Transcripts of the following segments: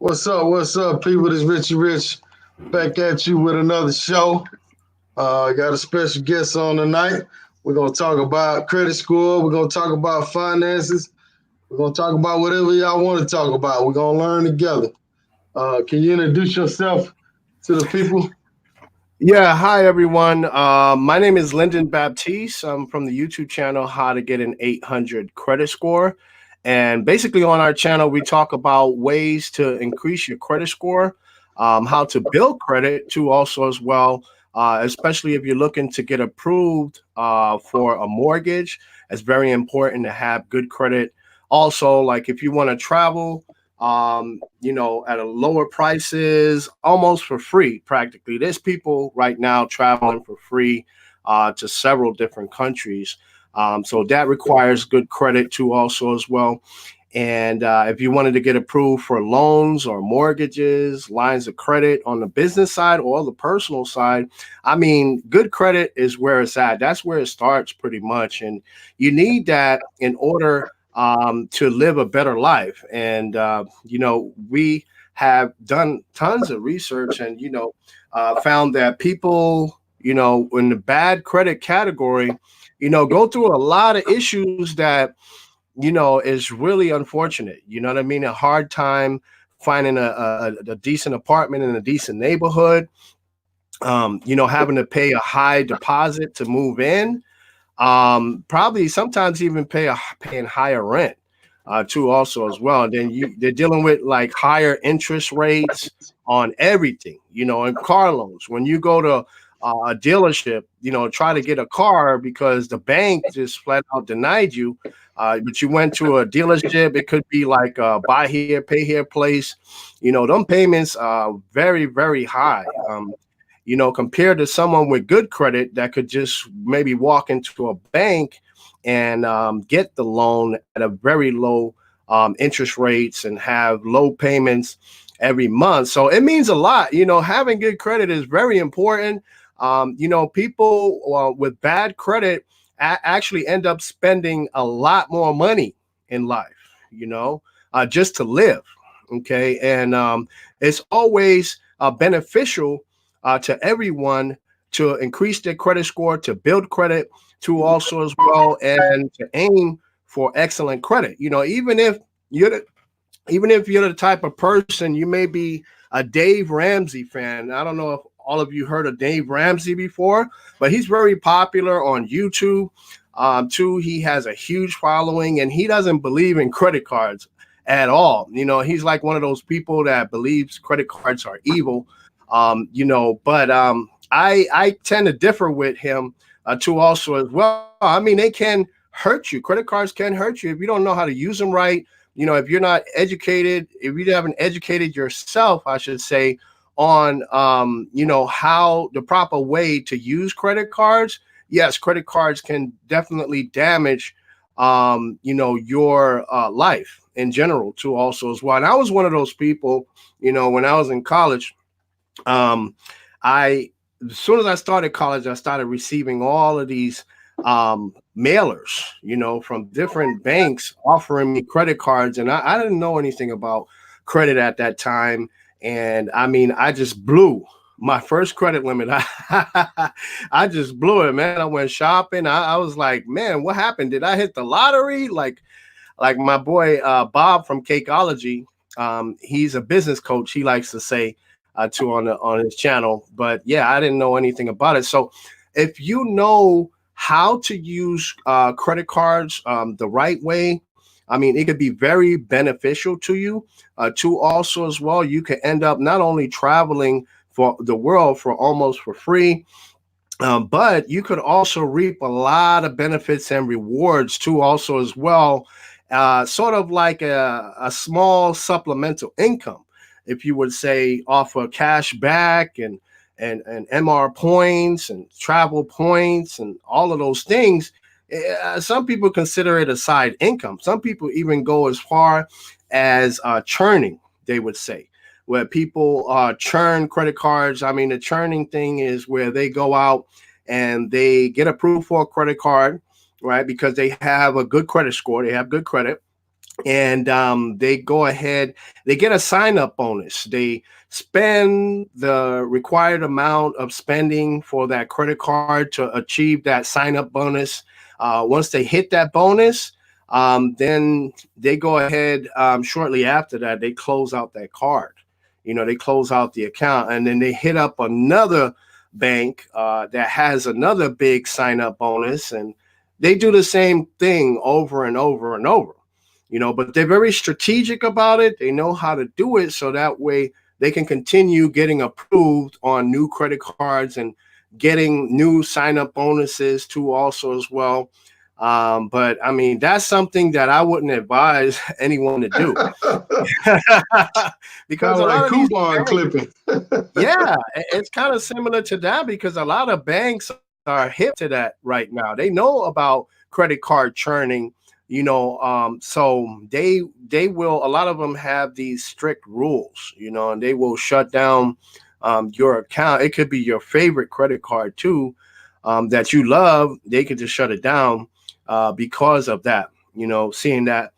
What's up, people? This Richie Rich back at you with another show. I got a special guest on tonight. We're gonna talk about credit score. We're gonna talk about finances. We're gonna talk about whatever y'all want to talk about. We're gonna learn together. Can you introduce yourself to the people? Yeah, hi everyone. My name is Linden Baptiste. I'm from the YouTube channel How to Get an 800 Credit Score. And basically, on our channel, we talk about ways to increase your credit score, how to build credit too, also as well, especially if you're looking to get approved for a mortgage. It's very important to have good credit. Also, like if you want to travel, at a lower prices, almost for free, practically. There's people right now traveling for free to several different countries. So that requires good credit too, also as well. And if you wanted to get approved for loans or mortgages, lines of credit on the business side or the personal side, I mean, good credit is where it's at. That's where it starts pretty much. And you need that in order to live a better life. And, we have done tons of research and, found that people, in the bad credit category, go through a lot of issues that is really unfortunate. You know what I mean? A hard time finding a decent apartment in a decent neighborhood, having to pay a high deposit to move in, probably sometimes even paying higher rent too also as well. And then they're dealing with like higher interest rates on everything, and car loans. When you go to a dealership, try to get a car because the bank just flat out denied you. But you went to a dealership, it could be like a buy here, pay here place. Them payments are very, very high. Compared to someone with good credit that could just maybe walk into a bank and get the loan at a very low interest rates and have low payments every month. So it means a lot. Having good credit is very important. People with bad credit actually end up spending a lot more money in life, just to live. Okay. And it's always beneficial to everyone to increase their credit score, to build credit, to also as well, and to aim for excellent credit. You're the, even if you're the type of person, you may be a Dave Ramsey fan. I don't know if all of you heard of Dave Ramsey before, but he's very popular on YouTube. Too, he has a huge following, and he doesn't believe in credit cards at all. He's like one of those people that believes credit cards are evil. But I tend to differ with him too also as well. I mean, they can hurt you. Credit cards can hurt you if you don't know how to use them right. If you're not educated, if you haven't educated yourself, I should say, on how the proper way to use credit cards. Yes, credit cards can definitely damage your life in general too also as well. And I was one of those people, when I was in college. I As soon as I started college, I started receiving all of these mailers, from different banks offering me credit cards, and I didn't know anything about credit at that time. And I mean, I just blew my first credit limit. I just blew it, man. I went shopping. I was like, man, what happened? Did I hit the lottery? Like my boy Bob from Cakeology. He's a business coach. He likes to say to on his channel. But yeah, I didn't know anything about it. So if you know how to use credit cards the right way, I mean, it could be very beneficial to you. To also as well, you can end up not only traveling for the world for free, but you could also reap a lot of benefits and rewards too also as well, sort of like a small supplemental income, if you would say, offer cash back and MR points and travel points and all of those things. Some people consider it a side income. Some people even go as far as churning, they would say, where people churn credit cards. I mean, the churning thing is where they go out and they get approved for a credit card, right? Because they have a good credit score, they have good credit. and they go ahead, they get a sign up bonus. They spend the required amount of spending for that credit card to achieve that sign up bonus. Once they hit that bonus, then they go ahead, shortly after that, they close out that card. They close out the account, and then they hit up another bank that has another big sign up bonus, and they do the same thing over and over and over. But they're very strategic about it. They know how to do it so that way they can continue getting approved on new credit cards and getting new sign up bonuses too, also as well. But I mean, that's something that I wouldn't advise anyone to do. Because Kind of a like lot of these coupon banks, clipping. yeah, it's kind of similar to that, because a lot of banks are hip to that right now. They know about credit card churning, so they will, a lot of them have these strict rules, and they will shut down your account. It could be your favorite credit card too, that you love. They could just shut it down because of that, seeing that,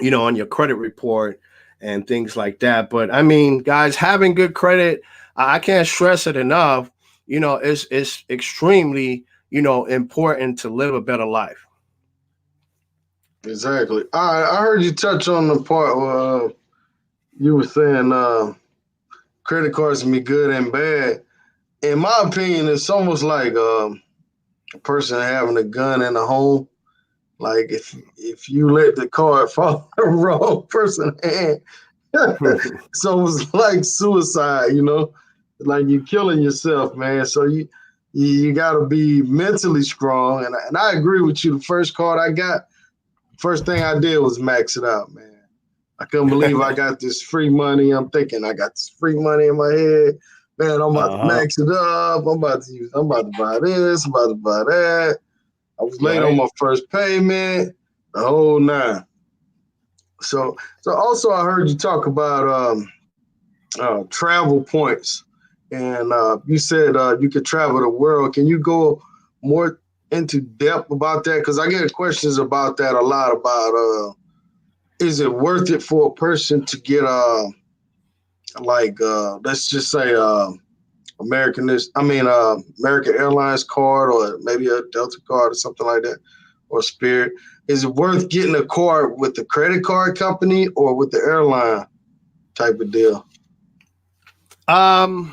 on your credit report and things like that. But I mean, guys, having good credit, I can't stress it enough. It's extremely, important to live a better life. Exactly. I heard you touch on the part where you were saying credit cards can be good and bad. In my opinion, it's almost like a person having a gun in a home. Like if you let the card fall in the wrong person's hand, so it's like suicide. Like you killing yourself, man. So you got to be mentally strong. And I agree with you. The first card I got, first thing I did was max it out, man. I couldn't believe I got this free money. I'm thinking I got this free money in my head. Man, I'm about to Uh-huh. max it up. I'm about to buy this, I'm about to buy that. I was late on Right. my first payment, the whole nine. So also I heard you talk about travel points, and you said you could travel the world. Can you go more into depth about that? Because I get questions about that a lot. About is it worth it for a person to get let's just say American Airlines card, or maybe a Delta card or something like that, or Spirit. Is it worth getting a card with the credit card company or with the airline type of deal? Um,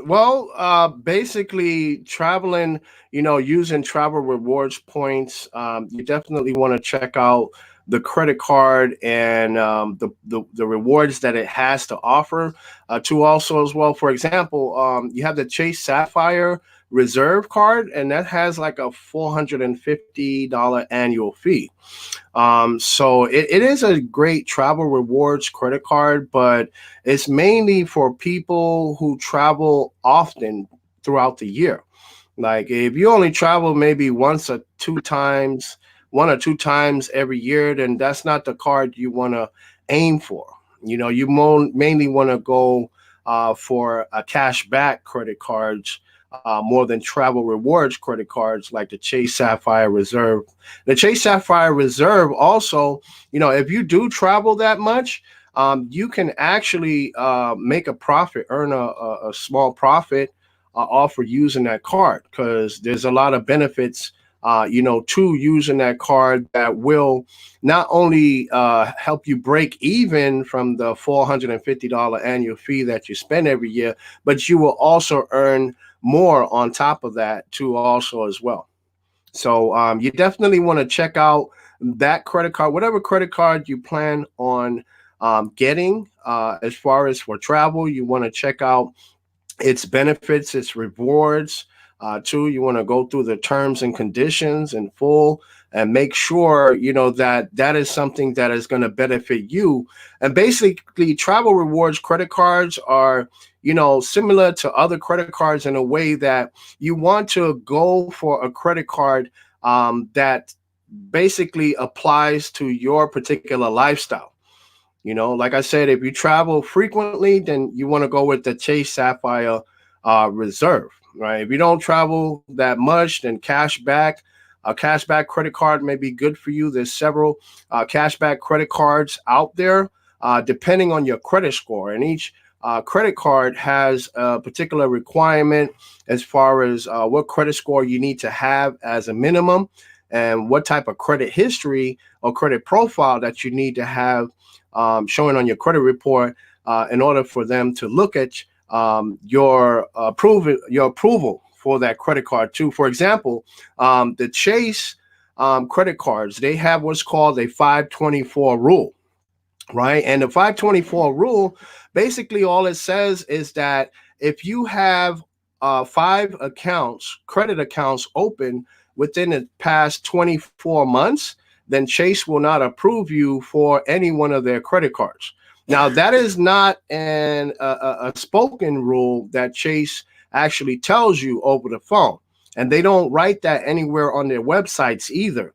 well, basically traveling, using travel rewards points, you definitely want to check out the credit card and the rewards that it has to offer to also as well. For example, you have the Chase Sapphire Reserve card, and that has like a $450 annual fee. So it is a great travel rewards credit card, but it's mainly for people who travel often throughout the year. Like if you only travel maybe one or two times every year, then that's not the card you want to aim for. You mainly want to go for a cash back credit cards more than travel rewards credit cards like the Chase Sapphire Reserve. The Chase Sapphire Reserve also, if you do travel that much, you can actually make a profit, earn a small profit off of using that card, because there's a lot of benefits, to using that card that will not only help you break even from the $450 annual fee that you spend every year, but you will also earn more on top of that too, also as well. So you definitely want to check out that credit card, whatever credit card you plan on getting. As far as for travel, you want to check out its benefits, its rewards. Too, you want to go through the terms and conditions in full and make sure that that is something that is going to benefit you. And basically, travel rewards credit cards are similar to other credit cards in a way that you want to go for a credit card that basically applies to your particular lifestyle. Like I said, if you travel frequently, then you want to go with the Chase Sapphire Reserve, right? If you don't travel that much, then cash back A cashback credit card may be good for you. There's several cashback credit cards out there, depending on your credit score. And each credit card has a particular requirement as far as what credit score you need to have as a minimum, and what type of credit history or credit profile that you need to have showing on your credit report in order for them to look at your approval for that credit card too. For example, the Chase credit cards, they have what's called a 524 rule, right? And the 524 rule, basically all it says is that if you have 5 accounts, credit accounts open within the past 24 months, then Chase will not approve you for any one of their credit cards. Now, that is not a spoken rule that Chase actually tells you over the phone. And they don't write that anywhere on their websites either.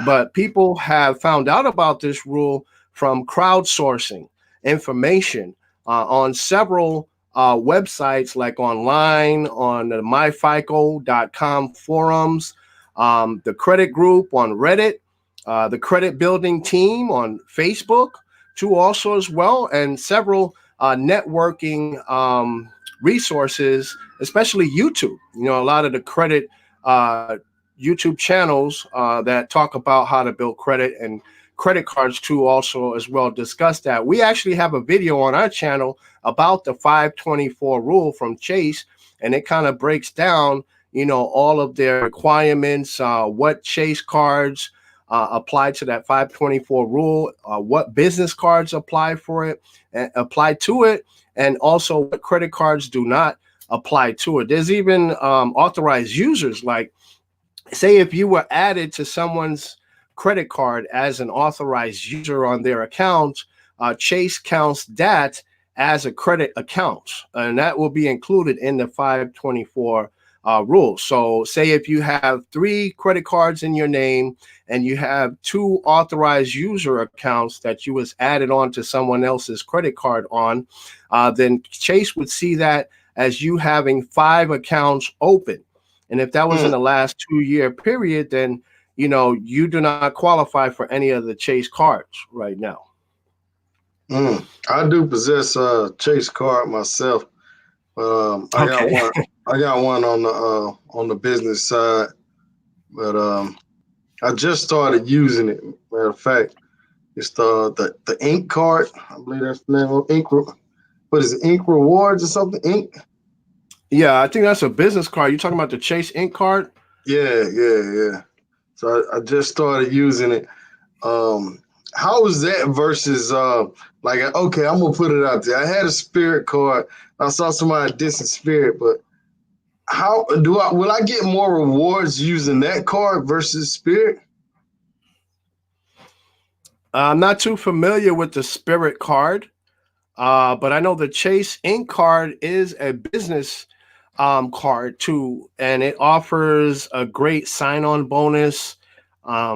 But people have found out about this rule from crowdsourcing information on several websites, like online, on the myfico.com forums, the credit group on Reddit, the credit building team on Facebook too, also as well, and several networking resources, especially YouTube. You know, a lot of the credit YouTube channels that talk about how to build credit, and credit cards too, also as well, discuss that. We actually have a video on our channel about the 524 rule from Chase, and it kind of breaks down, you know, all of their requirements, what Chase cards apply to that 524 rule, what business cards apply for it, apply to it, and also what credit cards do not apply to it. There's even authorized users, like, say if you were added to someone's credit card as an authorized user on their account, Chase counts that as a credit account, and that will be included in the 524 rule. So say if you have 3 credit cards in your name and you have 2 authorized user accounts that you was added on to someone else's credit card on, then Chase would see that as you having 5 accounts open. And if that was in the last 2-year period, then, you know, you do not qualify for any of the Chase cards right now. I do possess a Chase card myself. I got one on the business side, but I just started using it. Matter of fact, it's the Ink card. I believe that's the name of Ink. What is it? Ink Rewards or something? Ink. Yeah, I think that's a business card. You talking about the Chase Ink card? Yeah. So I just started using it. How is that versus like, okay, I'm gonna put it out there. I had a Spirit card. I saw somebody dissing Spirit, but how will I get more rewards using that card versus Spirit? I'm not too familiar with the Spirit card, but I know the Chase Ink card is a business card too, and it offers a great sign-on bonus. Let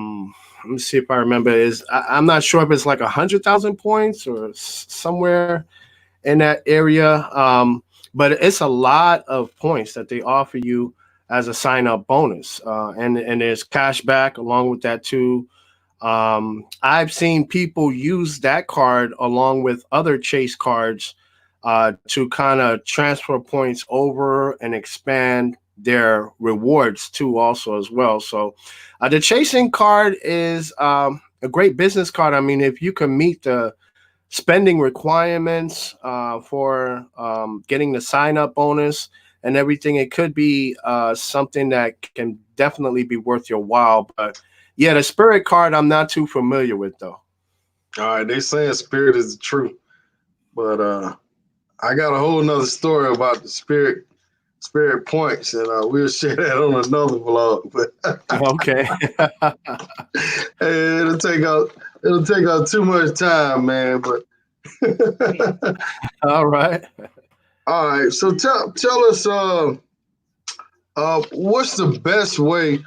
me see if I remember. I'm not sure if it's like 100,000 points or somewhere in that area, but it's a lot of points that they offer you as a sign-up bonus, and there's cash back along with that too. I've seen people use that card along with other Chase cards to kind of transfer points over and expand their rewards too, also as well. So the Chase Ink card is a great business card. I mean, if you can meet the spending requirements for getting the sign-up bonus and everything, it could be something that can definitely be worth your while. But yeah, the Spirit card I'm not too familiar with though. All right, they saying Spirit is the truth, but I got a whole nother story about the Spirit points, and we'll share that on another vlog. But okay, it'll take out too much time, man. But all right. So tell us, what's the best way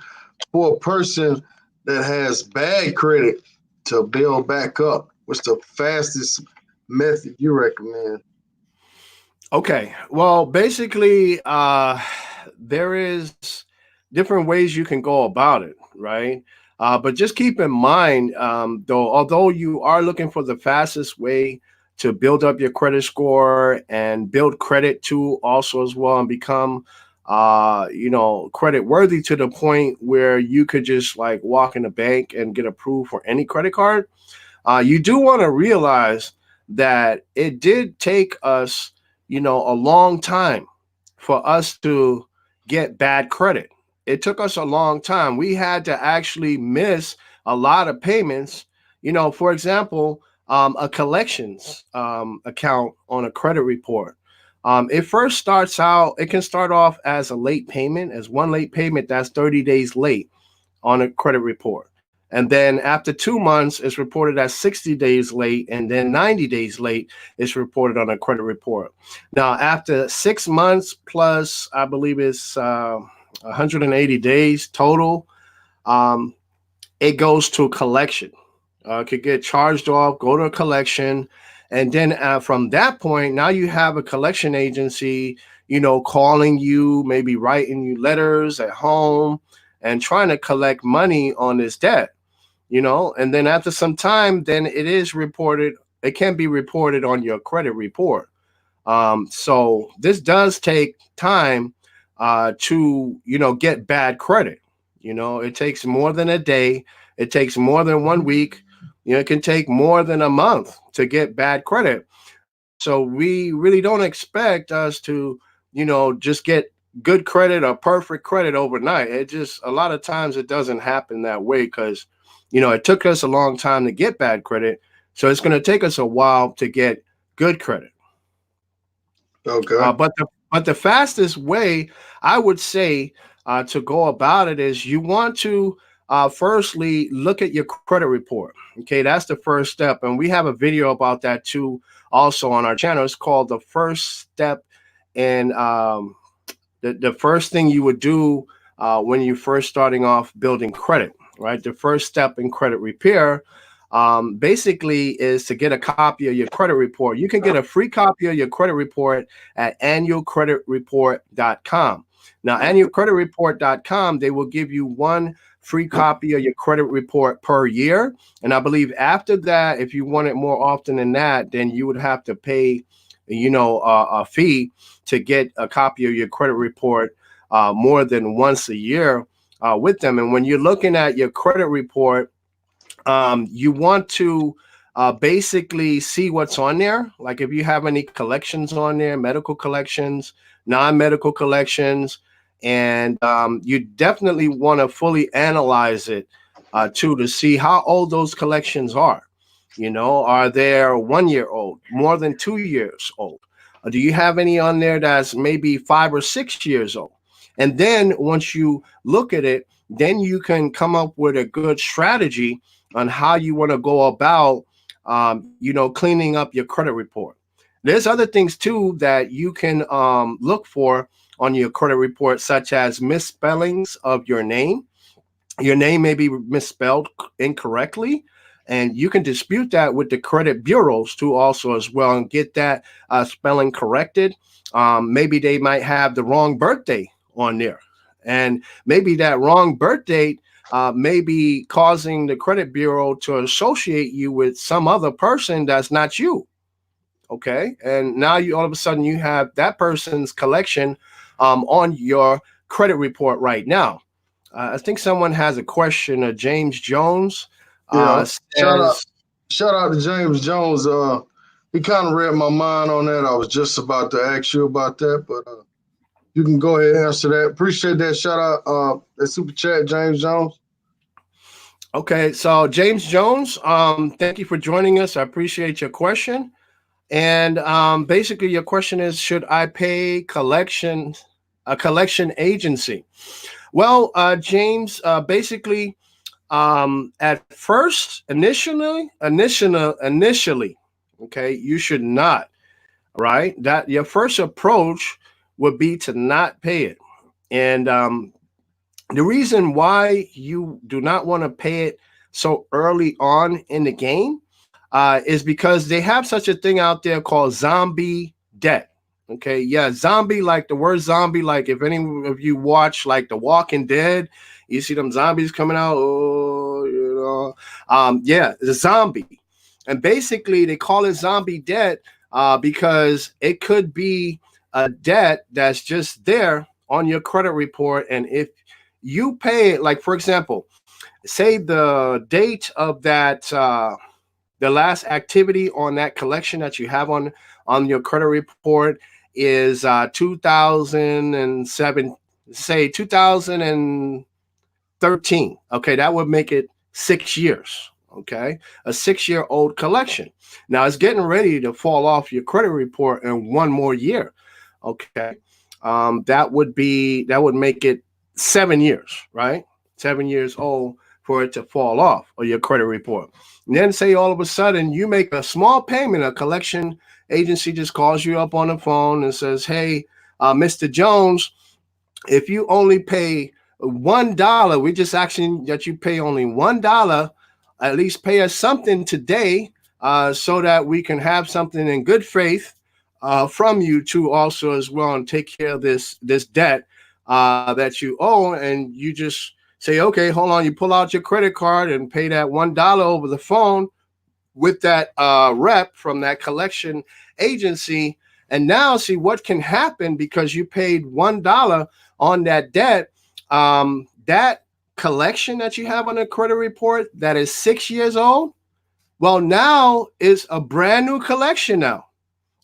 for a person that has bad credit to build back up? What's the fastest method you recommend? Okay, well, basically, there is different ways you can go about it, right? But just keep in mind, though, although you are looking for the fastest way to build up your credit score and build credit too, also as well, and become, credit worthy to the point where you could just like walk in the bank and get approved for any credit card. You do want to realize that it did take us, a long time for us to get bad credit. It took us a long time. We had to actually miss a lot of payments. For example, a collections account on a credit report. It first starts out, it can start off as a late payment, as one late payment that's 30 days late on a credit report. And then after 2 months, it's reported as 60 days late. And then 90 days late is reported on a credit report. Now, after 6 months plus, I believe it's 180 days total, um, it goes to collection. Could get charged off, go to a collection. And then from that point, now you have a collection agency, calling you, maybe writing you letters at home and trying to collect money on this debt. And then after some time, then it can be reported on your credit report. So this does take time to, get bad credit. It takes more than a day. It takes more than 1 week. It can take more than a month to get bad credit. So we really don't expect us to, just get good credit or perfect credit overnight. It just, a lot of times it doesn't happen that way because, it took us a long time to get bad credit. So it's going to take us a while to get good credit. Okay. But the fastest way I would say to go about it is you want to firstly look at your credit report. Okay, that's the first step, and we have a video about that too, also on our channel. It's called the first step, and the first thing you would do when you're first starting off building credit, right? The first step in credit repair basically is to get a copy of your credit report. You can get a free copy of your credit report at annualcreditreport.com. Now, annualcreditreport.com, they will give you one free copy of your credit report per year. And I believe after that, if you want it more often than that, then you would have to pay, a fee to get a copy of your credit report more than once a year with them. And when you're looking at your credit report, you want to basically see what's on there. Like if you have any collections on there, medical collections, non-medical collections, and you definitely want to fully analyze it too to see how old those collections are. Are they 1 year old, more than 2 years old? Or do you have any on there that's maybe 5 or 6 years old? And then once you look at it, then you can come up with a good strategy on how you want to go about, cleaning up your credit report. There's other things too that you can look for on your credit report, such as misspellings of your name. Your name may be misspelled incorrectly, and you can dispute that with the credit bureaus too, also as well, and get that spelling corrected. Maybe they might have the wrong birthday on there, and maybe that wrong birth date may be causing the credit bureau to associate you with some other person that's not you. Okay, and now you all of a sudden you have that person's collection on your credit report right now. I think someone has a question. James Jones Yeah. says, Shout out to James Jones. He kind of read my mind on that. I was just about to ask you about that, but you can go ahead and answer that. Appreciate that shout out. That super chat, James Jones. okay, so James Jones, thank you for joining us. I appreciate your question. And basically, your question is, should I pay a collection agency? Well, James, basically, at first, initially, okay, you should not, right? That your first approach would be to not pay it. And the reason why you do not want to pay it so early on in the game is because they have such a thing out there called zombie debt. Okay, yeah, zombie, like the word zombie, like if any of you watch like The Walking Dead, you see them zombies coming out. Oh, yeah, the zombie, and basically they call it zombie debt because it could be a debt that's just there on your credit report, and if you pay it, like for example, say the date of that. The last activity on that collection that you have on your credit report is 2007, say 2013. Okay, that would make it 6 years. Okay, a 6 year old collection. Now it's getting ready to fall off your credit report in one more year. Okay, that would make it 7 years, right? 7 years old for it to fall off of your credit report. And then say all of a sudden you make a small payment, a collection agency just calls you up on the phone and says, "Hey, Mr. Jones, if you only pay $1, we just asking that you pay only $1. At least pay us something today, so that we can have something in good faith from you to also as well and take care of this debt that you owe." And you just say, "Okay, hold on." You pull out your credit card and pay that $1 over the phone with that rep from that collection agency. And now see what can happen because you paid $1 on that debt. That collection that you have on the credit report that is 6 years old, well, now is a brand new collection now.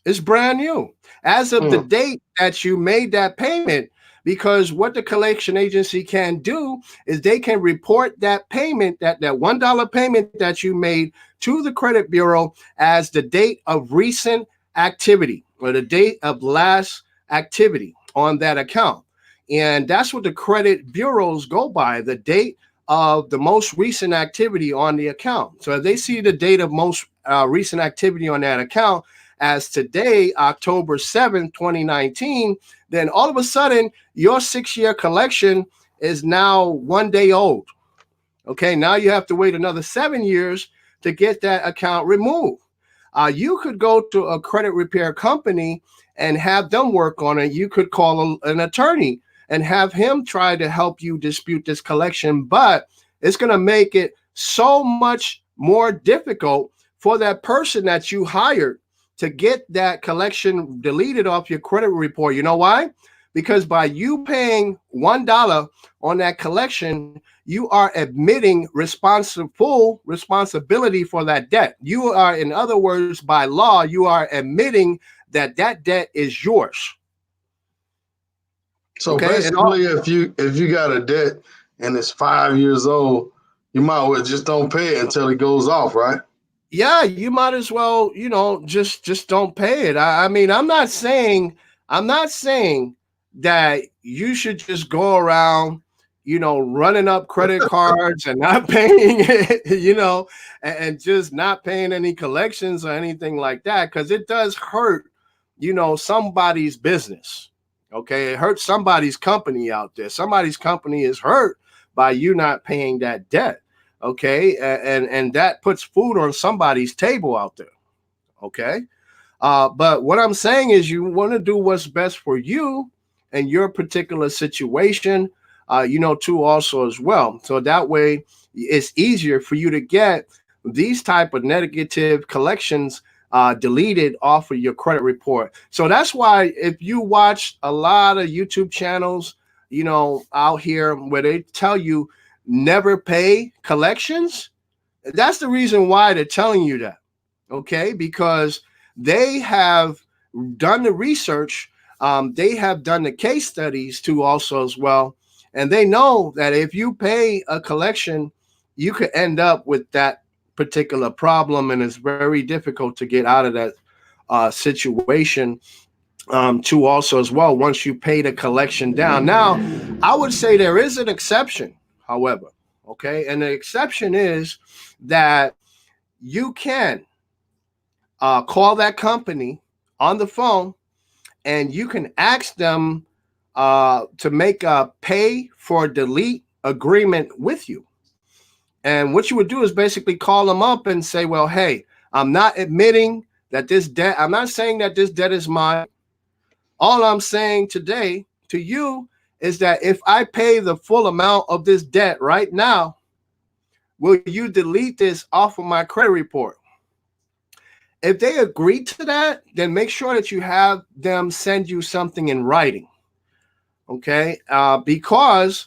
It's brand new as of the Mm. date that you made that payment. Because what the collection agency can do is they can report that payment, that $1 payment that you made to the credit bureau as the date of recent activity or the date of last activity on that account. And that's what the credit bureaus go by, the date of the most recent activity on the account. So if they see the date of most recent activity on that account as today, October 7th, 2019, then all of a sudden your 6 year collection is now 1 day old. Okay, now you have to wait another 7 years to get that account removed. You could go to a credit repair company and have them work on it. You could call an attorney and have him try to help you dispute this collection, but it's going to make it so much more difficult for that person that you hired to get that collection deleted off your credit report. You know why? Because by you paying $1 on that collection, you are admitting full responsibility for that debt. You are, in other words, by law, you are admitting that that debt is yours. So Okay, basically, if you got a debt and it's 5 years old, you might well just don't pay it until it goes off, right? yeah, you might as well, just don't pay it. I mean, I'm not saying that you should just go around, running up credit cards and not paying it, and just not paying any collections or anything like that, because it does hurt, somebody's business. Okay, it hurts somebody's company out there. Somebody's company is hurt by you not paying that debt. Okay, and that puts food on somebody's table out there. Okay, but what I'm saying is you want to do what's best for you and your particular situation, too, also as well. So that way it's easier for you to get these type of negative collections deleted off of your credit report. So that's why if you watch a lot of YouTube channels, out here where they tell you never pay collections, that's the reason why they're telling you that. Okay, because they have done the research, they have done the case studies too, also as well, and they know that if you pay a collection, you could end up with that particular problem, and it's very difficult to get out of that situation. To also as well, once you pay the collection down. Now, I would say there is an exception, however. Okay, and the exception is that you can call that company on the phone and you can ask them to make a pay for delete agreement with you. And what you would do is basically call them up and say, well, hey, I'm not admitting that this debt, I'm not saying that this debt is mine. All I'm saying today to you is that if I pay the full amount of this debt right now, will you delete this off of my credit report? If they agree to that, then make sure that you have them send you something in writing. Okay, because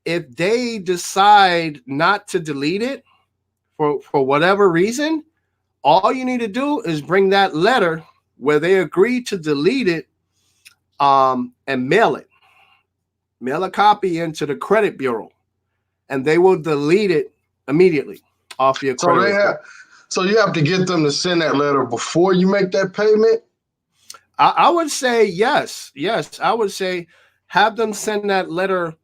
if they decide not to delete it for whatever reason, all you need to do is bring that letter where they agree to delete it, and mail it. Mail a copy into the credit bureau, and they will delete it immediately off your So credit report. so you have to get them to send that letter before you make that payment. I would say yes. Yes, I would say have them send that letter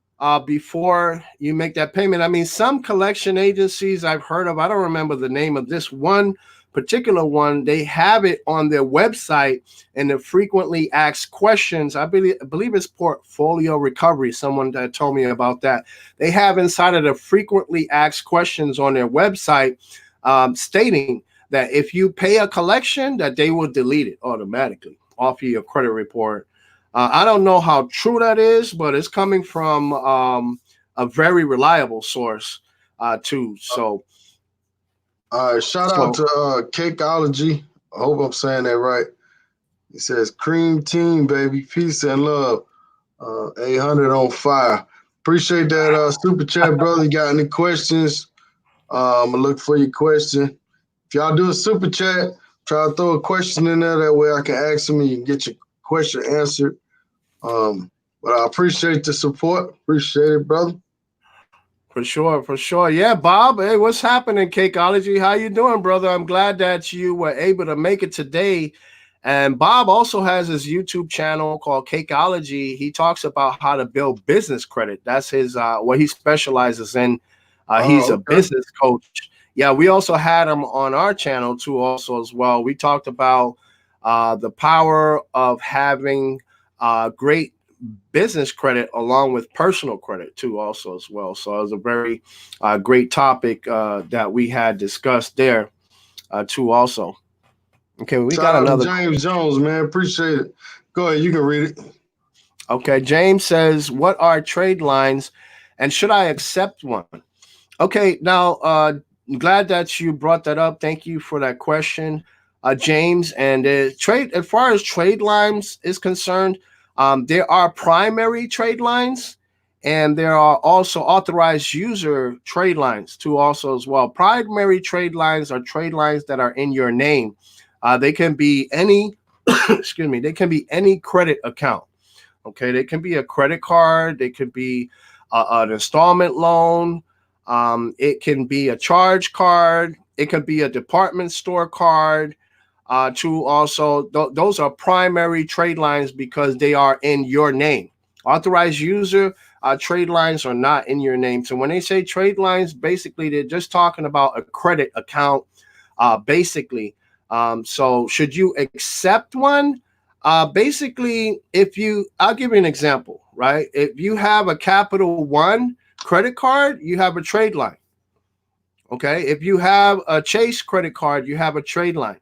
before you make that payment. I mean, some collection agencies I've heard of, I don't remember the name of this one particular one, they have it on their website and the frequently asked questions. I believe it's portfolio recovery. Someone that told me about that. They have inside of the frequently asked questions on their website stating that if you pay a collection, that they will delete it automatically off of your credit report. I don't know how true that is, but it's coming from a very reliable source too. So, All right, shout out to Cakeology. I hope I'm saying that right. He says, "Cream team, baby, peace and love." 800 on fire. Appreciate that super chat, brother. You got any questions? I'm gonna look for your question. If y'all do a super chat, try to throw a question in there. That way I can ask them and you can get your question answered. But I appreciate the support. Appreciate it, brother. For sure, for sure. Yeah, Bob. Hey, what's happening, Cakeology? How you doing, brother? I'm glad that you were able to make it today. And Bob also has his YouTube channel called Cakeology. He talks about how to build business credit. That's his what he specializes in. He's a Okay. business coach. Yeah, we also had him on our channel too, also as well. We talked about the power of having great business credit along with personal credit too, also as well. So it was a very great topic that we had discussed there too, also. Okay, we Shout got out to another. James Jones, man. Appreciate it. Go ahead, you can read it. Okay, James says, "What are trade lines, and should I accept one?" Okay, now glad that you brought that up. Thank you for that question, James. And trade, as far as trade lines is concerned, there are primary trade lines, and there are also authorized user trade lines too, also as well. Primary trade lines are trade lines that are in your name. They can be any, excuse me, they can be any credit account. Okay, they can be a credit card, they could be an installment loan, it can be a charge card, it could be a department store card. To also, those are primary trade lines because they are in your name. Authorized user trade lines are not in your name. So when they say trade lines, basically they're just talking about a credit account, basically. So should you accept one? Basically, I'll give you an example, right? If you have a Capital One credit card, you have a trade line. Okay. If you have a Chase credit card, you have a trade line.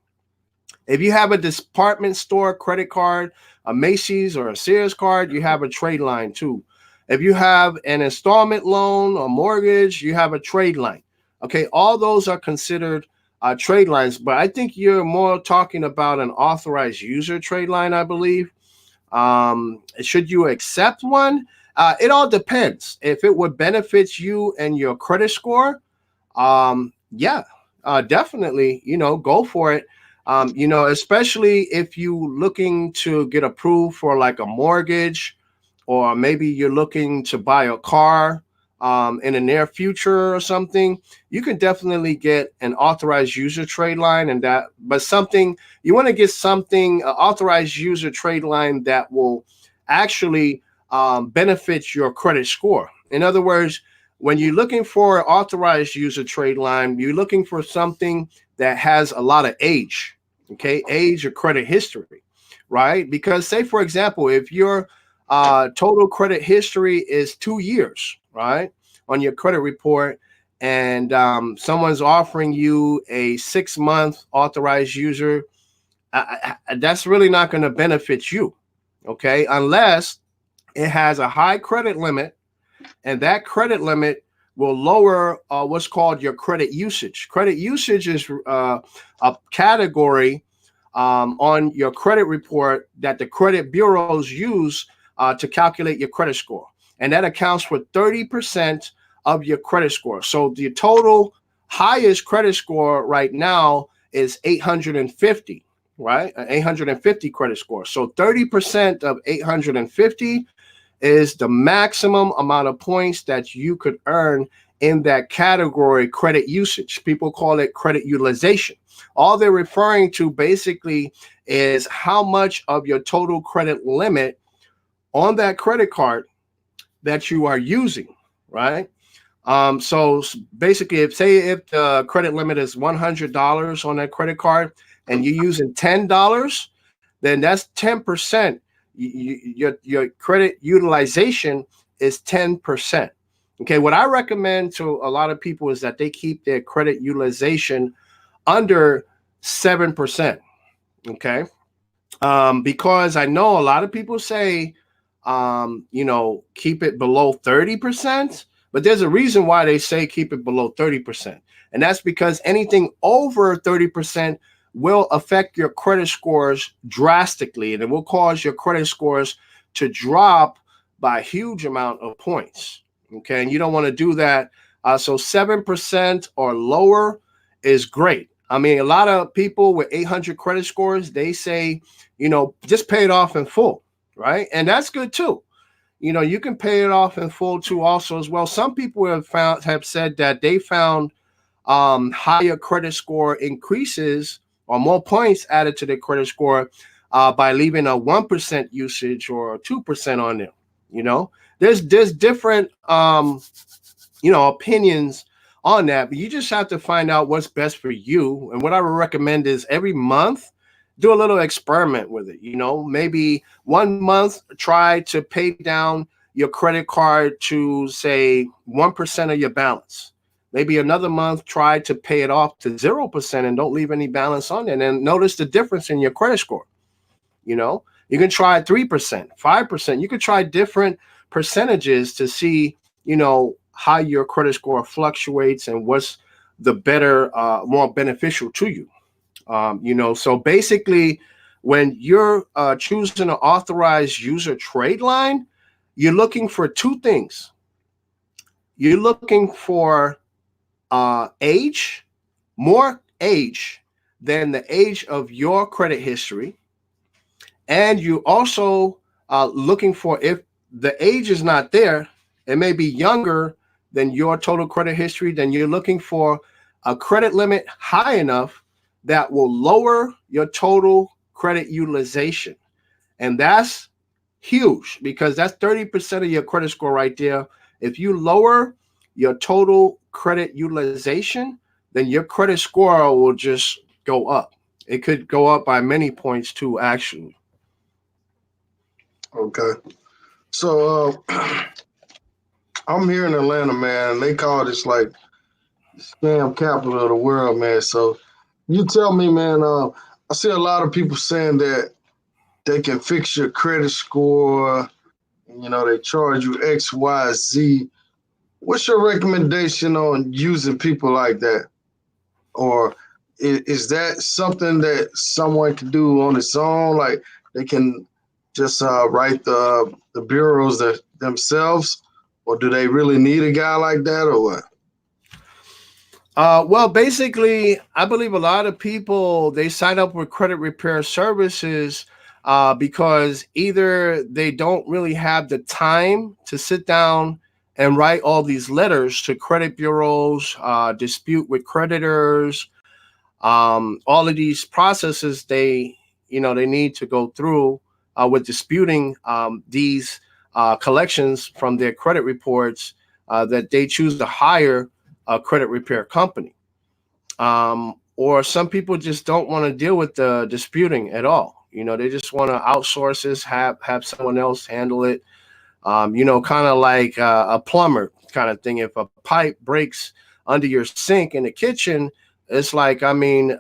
If you have a department store credit card, a Macy's or a Sears card, you have a trade line too. If you have an installment loan or mortgage, you have a trade line. Okay. All those are considered trade lines, but I think you're more talking about an authorized user trade line, I believe. Should you accept one? It all depends. If it would benefit you and your credit score, yeah, definitely, go for it. Especially if you looking to get approved for like a mortgage, or maybe you're looking to buy a car in the near future or something, you can definitely get an authorized user trade line, and that, but something you want to get something authorized user trade line that will actually benefit your credit score. In other words, when you're looking for an authorized user trade line, you're looking for something that has a lot of age, okay, age or credit history, right? Because say, for example, if your total credit history is 2 years, right, on your credit report, and someone's offering you a 6-month authorized user, that's really not going to benefit you, okay, unless it has a high credit limit, and that credit limit will lower what's called your credit usage. Credit usage is a category on your credit report that the credit bureaus use to calculate your credit score. And that accounts for 30% of your credit score. So the total highest credit score right now is 850, right? An 850 credit score. So 30% of 850 is the maximum amount of points that you could earn in that category, credit usage. People call it credit utilization. All they're referring to basically is how much of your total credit limit on that credit card that you are using, right? So basically, if the credit limit is $100 on that credit card and you're using $10, then that's 10%. Your credit utilization is 10%. Okay, what I recommend to a lot of people is that they keep their credit utilization under 7%. Okay, because I know a lot of people say, keep it below 30%, but there's a reason why they say keep it below 30%, and that's because anything over 30% will affect your credit scores drastically, and it will cause your credit scores to drop by a huge amount of points. Okay, and you don't want to do that. So 7% or lower is great. I mean, a lot of people with 800 credit scores, they say, just pay it off in full, right? And that's good too. You can pay it off in full too also as well. Some people have said that they found higher credit score increases or more points added to their credit score by leaving a 1% usage or 2% on there. There's different opinions on that, but you just have to find out what's best for you. And what I would recommend is every month do a little experiment with it. Maybe 1 month try to pay down your credit card to say 1% of your balance. Maybe another month try to pay it off to 0% and don't leave any balance on it, and notice the difference in your credit score. You can try 3%, 5%. You could try different percentages to see how your credit score fluctuates and what's the better, more beneficial to you. So basically, when you're choosing an authorized user trade line, you're looking for two things. You're looking for age, more age than the age of your credit history. And you also looking for, if the age is not there, it may be younger than your total credit history, then you're looking for a credit limit high enough that will lower your total credit utilization. And that's huge because that's 30% of your credit score right there. If you lower your total credit utilization, then your credit score will just go up. It could go up by many points too, actually. Okay. So I'm here in Atlanta, man, and they call this like scam capital of the world, man. So you tell me, man, I see a lot of people saying that they can fix your credit score, they charge you X, Y, Z. What's your recommendation on using people like that? Or is that something that someone can do on its own? Like they can just write the bureaus themselves? Or do they really need a guy like that or what? Well, basically, I believe a lot of people, they sign up with credit repair services because either they don't really have the time to sit down and write all these letters to credit bureaus, dispute with creditors, all of these processes they need to go through with disputing these collections from their credit reports, that they choose to hire a credit repair company. Or some people just don't want to deal with the disputing at all. They just want to outsource this, have someone else handle it. Kind of like a plumber kind of thing. If a pipe breaks under your sink in the kitchen, It's like, I mean,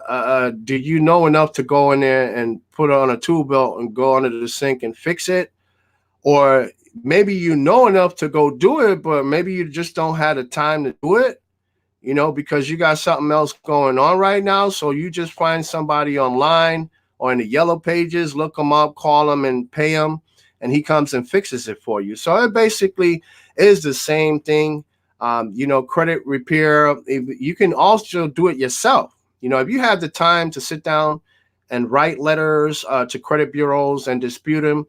do you know enough to go in there and put it on a tool belt and go under the sink and fix it? Or maybe you know enough to go do it, but maybe you just don't have the time to do it, because you got something else going on right now. So you just find somebody online or in the yellow pages, look them up, call them and pay them, and he comes and fixes it for you. So it basically is the same thing. Credit repair, you can also do it yourself. If you have the time to sit down and write letters to credit bureaus and dispute them,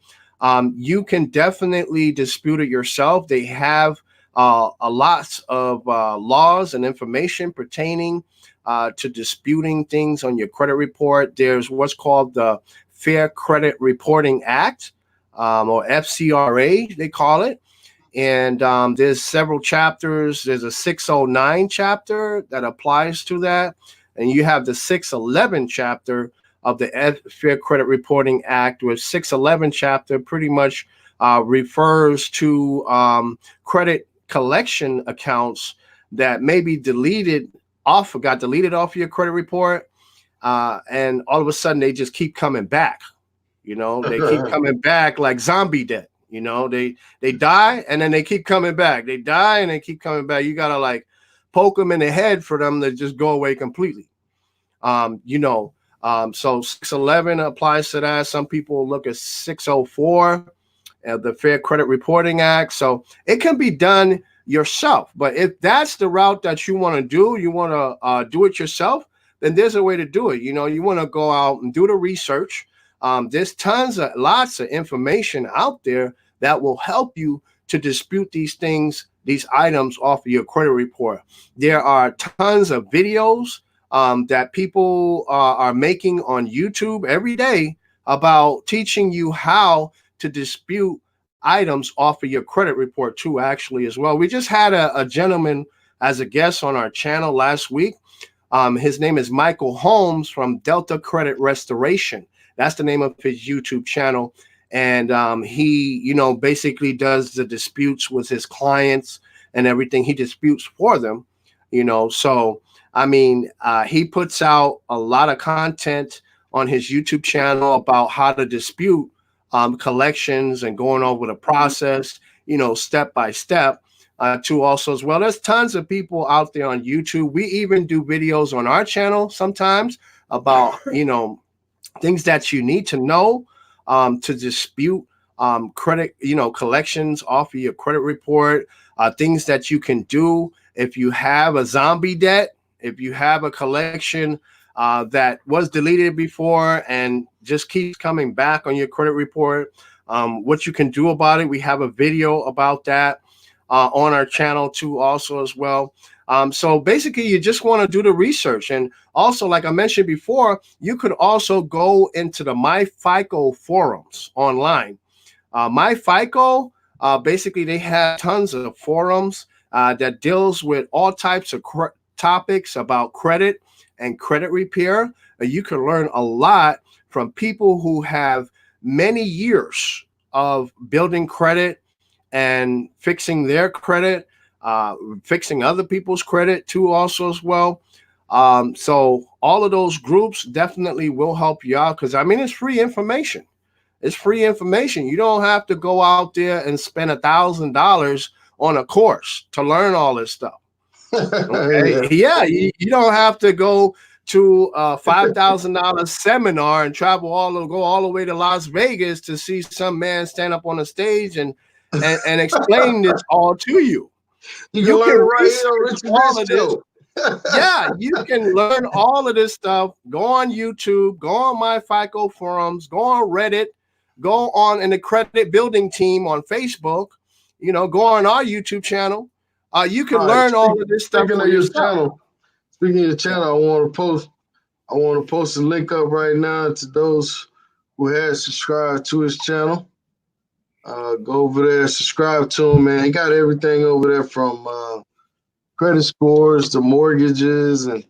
you can definitely dispute it yourself. They have a lot of laws and information pertaining to disputing things on your credit report. There's what's called the Fair Credit Reporting Act, or FCRA, they call it. And there's several chapters. There's a 609 chapter that applies to that. And you have the 611 chapter of the Fair Credit Reporting Act, which 611 chapter pretty much refers to credit collection accounts that may be got deleted off your credit report, and all of a sudden they just keep coming back. They keep coming back like zombie debt. They die and then they keep coming back. They die and they keep coming back. You gotta like poke them in the head for them to just go away completely. So 611 applies to that. Some people look at 604, the Fair Credit Reporting Act. So it can be done yourself. But if that's the route that you want to do, you want to do it yourself, then there's a way to do it. You want to go out and do the research. There's lots of information out there that will help you to dispute these things, these items off of your credit report. There are tons of videos that people are making on YouTube every day about teaching you how to dispute items off of your credit report too, actually, as well. We just had a gentleman as a guest on our channel last week. His name is Michael Holmes from Delta Credit Restoration. That's the name of his YouTube channel. And he, basically does the disputes with his clients and everything. He disputes for them, So, I mean, he puts out a lot of content on his YouTube channel about how to dispute collections and going over the process, step by step. Too also as well. There's tons of people out there on YouTube. We even do videos on our channel sometimes about, things that you need to know to dispute credit, collections off of your credit report, things that you can do if you have a zombie debt, if you have a collection that was deleted before and just keeps coming back on your credit report, what you can do about it. We have a video about that on our channel too also as well. So basically you just want to do the research. And also, like I mentioned before, you could also go into the MyFICO forums online. MyFICO, basically they have tons of forums that deals with all types of topics about credit and credit repair. You can learn a lot from people who have many years of building credit and fixing their credit, fixing other people's credit too also as well. So all of those groups definitely will help you out because, I mean, it's free information. It's free information. You don't have to go out there and spend $1,000 on a course to learn all this stuff. Okay? Yeah, you don't have to go to a $5,000 seminar and go all the way to Las Vegas to see some man stand up on a stage and explain this all to you. You can learn right here on Richie Rich too. Yeah, you can learn all of this stuff. Go on YouTube, go on MyFICO forums, go on Reddit, go on in the credit building team on Facebook, go on our YouTube channel. You can learn all of this stuff. Speaking of your channel, I want to post a link up right now to those who have subscribed to his channel. Go over there, subscribe to him, man. He got everything over there from credit scores to mortgages and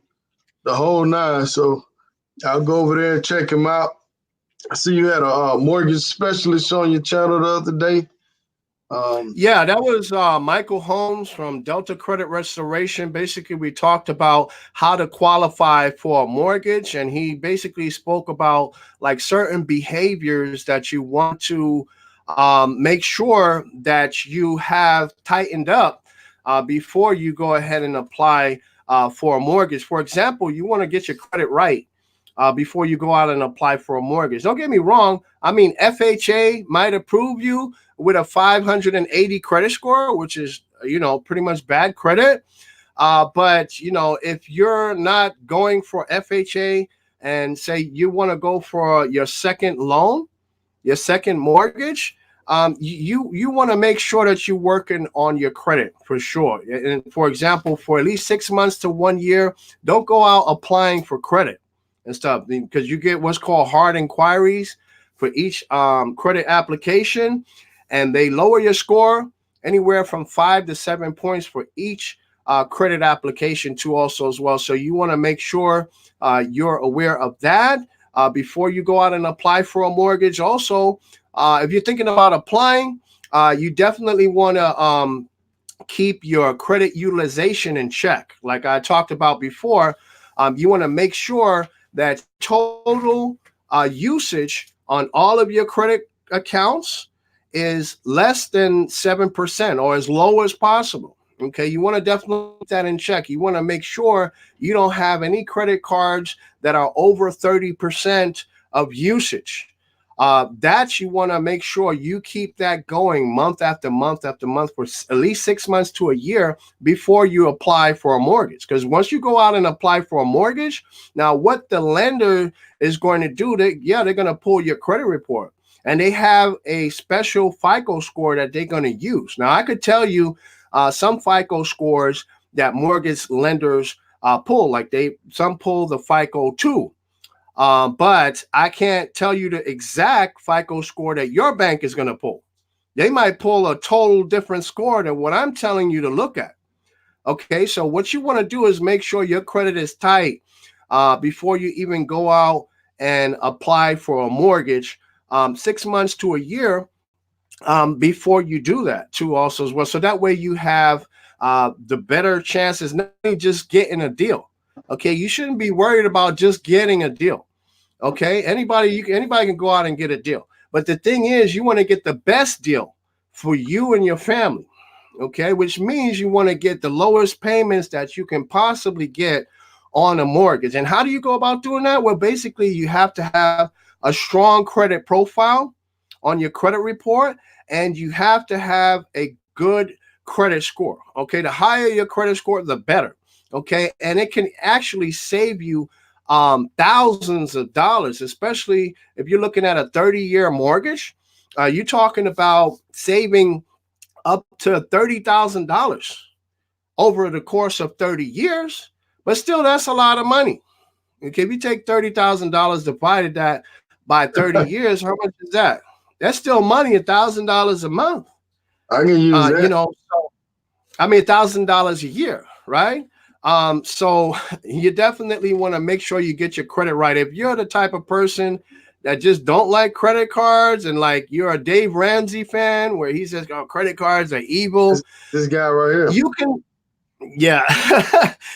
the whole nine. So I'll go over there and check him out. I see you had a mortgage specialist on your channel the other day. Yeah, that was Michael Holmes from Delta Credit Restoration. Basically, we talked about how to qualify for a mortgage, and he basically spoke about like certain behaviors that you want to make sure that you have tightened up before you go ahead and apply for a mortgage. For example, you want to get your credit right before you go out and apply for a mortgage. Don't get me wrong. I mean, FHA might approve you with a 580 credit score, which is, pretty much bad credit. But, if you're not going for FHA and say you want to go for your second loan, your second mortgage, you want to make sure that you're working on your credit for sure. And for example, for at least 6 months to 1 year, don't go out applying for credit and stuff because you get what's called hard inquiries for each credit application, and they lower your score anywhere from 5 to 7 points for each credit application too also as well. So you want to make sure you're aware of that before you go out and apply for a mortgage. Also, if you're thinking about applying, you definitely want to keep your credit utilization in check. Like I talked about before, you want to make sure that total usage on all of your credit accounts is less than 7% or as low as possible. Okay, you want to definitely put that in check. You want to make sure you don't have any credit cards that are over 30% of usage. That you want to make sure you keep that going month after month after month for at least 6 months to a year before you apply for a mortgage. Because once you go out and apply for a mortgage, now what the lender is going to do, they're going to pull your credit report. And they have a special FICO score that they're going to use. Now, I could tell you some FICO scores that mortgage lenders pull, like some pull the FICO 2. But I can't tell you the exact FICO score that your bank is going to pull. They might pull a total different score than what I'm telling you to look at. Okay, so what you want to do is make sure your credit is tight before you even go out and apply for a mortgage 6 months to a year before you do that too also as well. So that way you have the better chances, not only just getting a deal. Okay, you shouldn't be worried about just getting a deal. Okay, anybody can go out and get a deal. But the thing is, you want to get the best deal for you and your family. Okay, which means you want to get the lowest payments that you can possibly get on a mortgage. And how do you go about doing that? Well, basically, you have to have a strong credit profile on your credit report, and you have to have a good credit score. Okay, the higher your credit score, the better. Okay, and it can actually save you thousands of dollars, especially if you're looking at a 30-year mortgage. You're talking about saving up to $30,000 over the course of 30 years, but still that's a lot of money. Okay, if you take $30,000 divided that by 30 years, how much is that? That's still money, $1,000 a month. I can use that. So, I mean, $1,000 a year, right? So you definitely want to make sure you get your credit right. If you're the type of person that just don't like credit cards, and like you're a Dave Ramsey fan where he says, "Oh, credit cards are evil," this guy right here, you can. Yeah.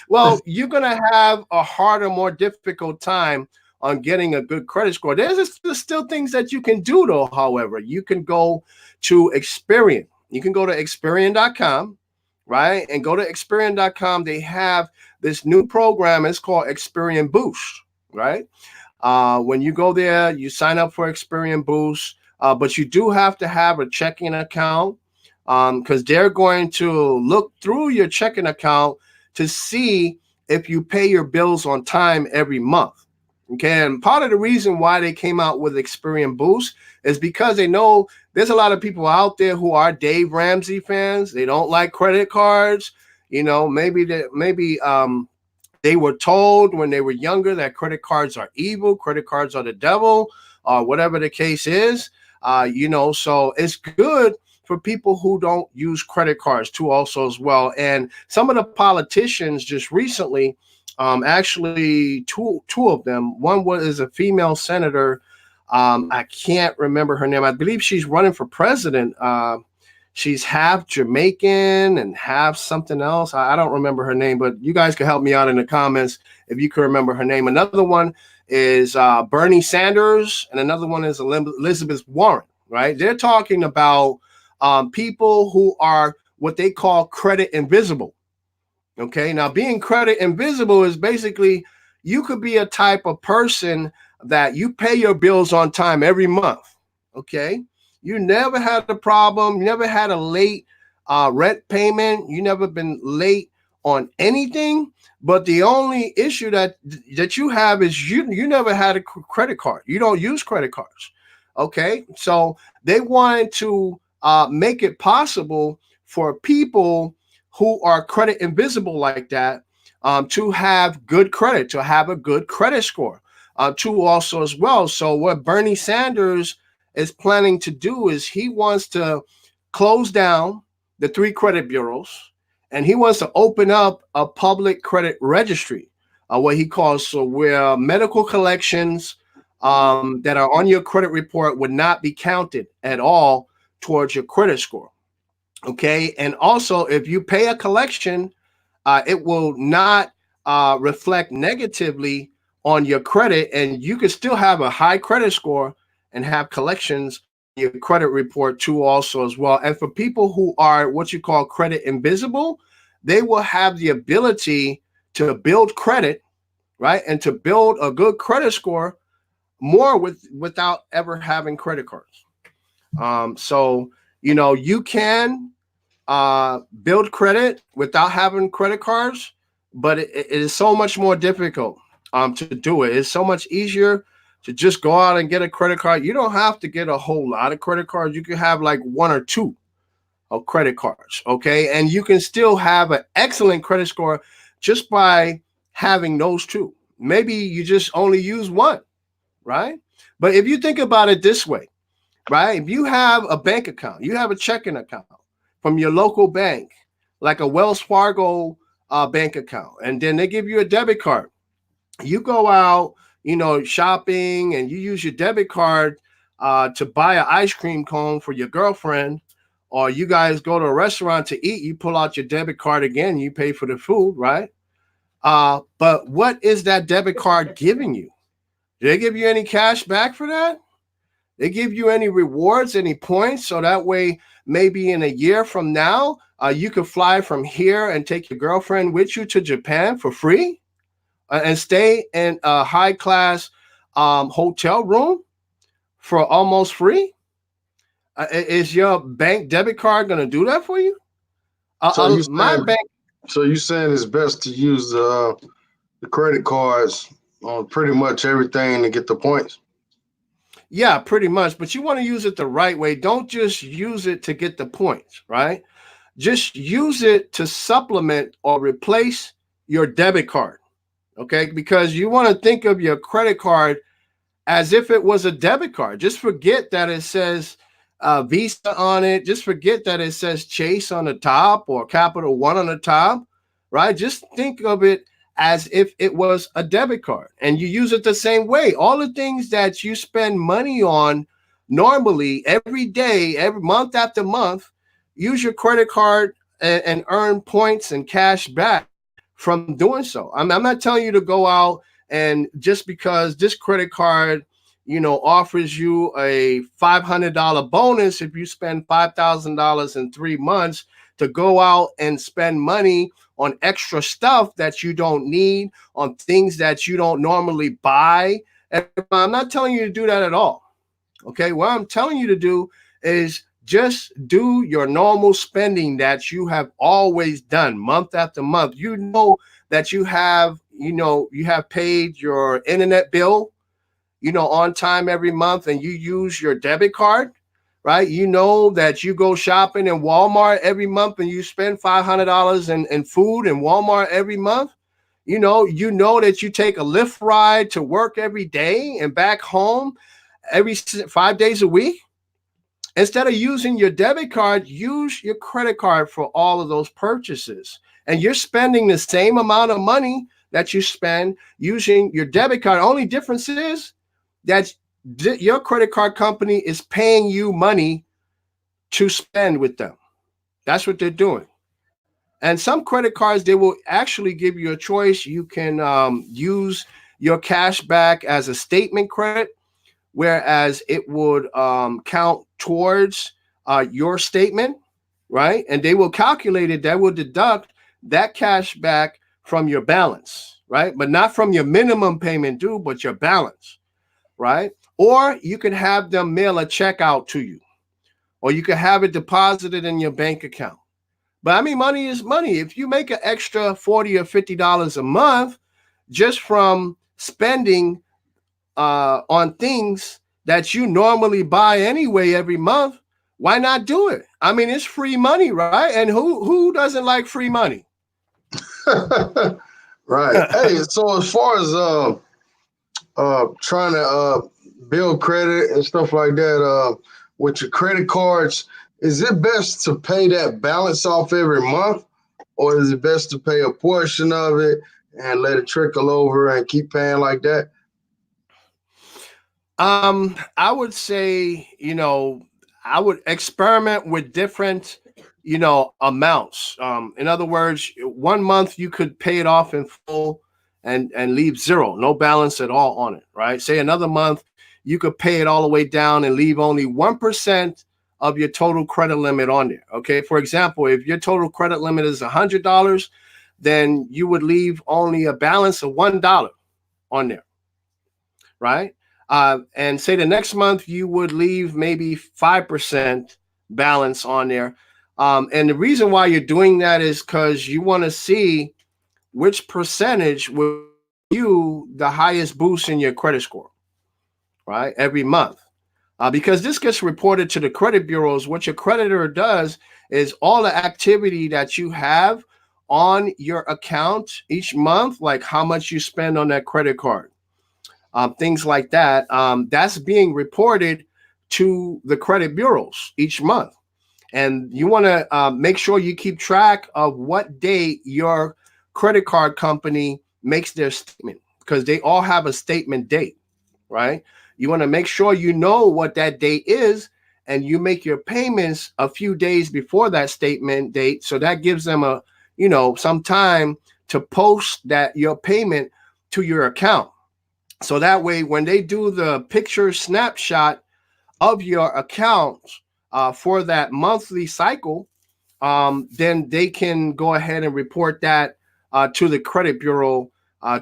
Well, you're going to have a harder, more difficult time on getting a good credit score. There's still things that you can do, though. However, you can go to Experian. You can go to Experian.com, right? And go to Experian.com. They have this new program. It's called Experian Boost, right? When you go there, you sign up for Experian Boost, but you do have to have a checking account, because they're going to look through your checking account to see if you pay your bills on time every month. Okay, and part of the reason why they came out with Experian Boost is because they know there's a lot of people out there who are Dave Ramsey fans. They don't like credit cards. Maybe they were told when they were younger that credit cards are evil, credit cards are the devil, or whatever the case is. So it's good for people who don't use credit cards too also as well. And some of the politicians just recently, actually two of them, one is a female senator. I can't remember her name. I believe she's running for president. She's half Jamaican and half something else. I don't remember her name, but you guys can help me out in the comments if you can remember her name. Another one is Bernie Sanders, and another one is Elizabeth Warren, right? They're talking about people who are what they call credit invisible. Okay, now being credit invisible is basically you could be a type of person that you pay your bills on time every month. Okay, you never had a problem, you never had a late rent payment, you never been late on anything. But the only issue that you have is you never had a credit card. You don't use credit cards. Okay, so they wanted to make it possible for people who are credit invisible like that to have good credit, to have a good credit score, to also as well. So what Bernie Sanders is planning to do is he wants to close down the 3 credit bureaus, and he wants to open up a public credit registry, what he calls where medical collections that are on your credit report would not be counted at all towards your credit score. Okay, and also if you pay a collection, it will not reflect negatively on your credit, and you can still have a high credit score and have collections on your credit report too also as well. And for people who are what you call credit invisible, they will have the ability to build credit, right, and to build a good credit score more without ever having credit cards. So you can build credit without having credit cards, but it is so much more difficult to do it. It's so much easier to just go out and get a credit card. You don't have to get a whole lot of credit cards. You can have like 1 or 2 of credit cards, okay? And you can still have an excellent credit score just by having those 2. Maybe you just only use 1, right? But if you think about it this way, right? If you have a bank account, you have a checking account from your local bank, like a Wells Fargo bank account, and then they give you a debit card. You go out, shopping, and you use your debit card to buy an ice cream cone for your girlfriend, or you guys go to a restaurant to eat, you pull out your debit card again, you pay for the food, right? But what is that debit card giving you? Do they give you any cash back for that? They give you any rewards, any points, so that way maybe in a year from now, you could fly from here and take your girlfriend with you to Japan for free and stay in a high-class hotel room for almost free? Is your bank debit card going to do that for you? So you saying it's best to use the credit cards on pretty much everything to get the points? Yeah, pretty much. But you want to use it the right way. Don't just use it to get the points, right? Just use it to supplement or replace your debit card, okay? Because you want to think of your credit card as if it was a debit card. Just forget that it says Visa on it. Just forget that it says Chase on the top or Capital One on the top, right? Just think of it as if it was a debit card, and you use it the same way. All the things that you spend money on normally every day, every month after month, use your credit card and earn points and cash back from doing so. I'm not telling you to go out and just because this credit card, offers you a $500 bonus if you spend $5,000 in 3 months, to go out and spend money on extra stuff that you don't need, on things that you don't normally buy. And I'm not telling you to do that at all. Okay, what I'm telling you to do is just do your normal spending that you have always done month after month. You know that you have paid your internet bill, on time every month, and you use your debit card, right? You know that you go shopping in Walmart every month and you spend $500 in food in Walmart every month. You know that you take a Lyft ride to work every day and back home every 5 days a week. Instead of using your debit card, use your credit card for all of those purchases. And you're spending the same amount of money that you spend using your debit card. Only difference is that your credit card company is paying you money to spend with them. That's what they're doing. And some credit cards, they will actually give you a choice. You can use your cash back as a statement credit, whereas it would count towards your statement, right? And they will calculate it. That will deduct that cash back from your balance, right? But not from your minimum payment due, but your balance, right? Or you can have them mail a check out to you, or you can have it deposited in your bank account. But I mean, money is money. If you make an extra $40 or $50 a month just from spending on things that you normally buy anyway every month, why not do it? I mean, it's free money, right? And who doesn't like free money? Right. Hey, so as far as trying to build credit and stuff like that, with your credit cards, is it best to pay that balance off every month, or is it best to pay a portion of it and let it trickle over and keep paying like that? I would say, I would experiment with different, amounts. In other words, 1 month you could pay it off in full and leave zero, no balance at all on it, right? Say another month you could pay it all the way down and leave only 1% of your total credit limit on there. Okay. For example, if your total credit limit is $100, then you would leave only a balance of $1 on there, right? And say the next month you would leave maybe 5% balance on there. And the reason why you're doing that is because you want to see which percentage will you the highest boost in your credit score, right? Every month. Because this gets reported to the credit bureaus. What your creditor does is all the activity that you have on your account each month, like how much you spend on that credit card, things like that. That's being reported to the credit bureaus each month. And you want to make sure you keep track of what date your credit card company makes their statement, because they all have a statement date, right? You want to make sure you know what that date is, and you make your payments a few days before that statement date. So that gives them some time to post that your payment to your account. So that way, when they do the picture snapshot of your account for that monthly cycle, then they can go ahead and report that to the credit bureau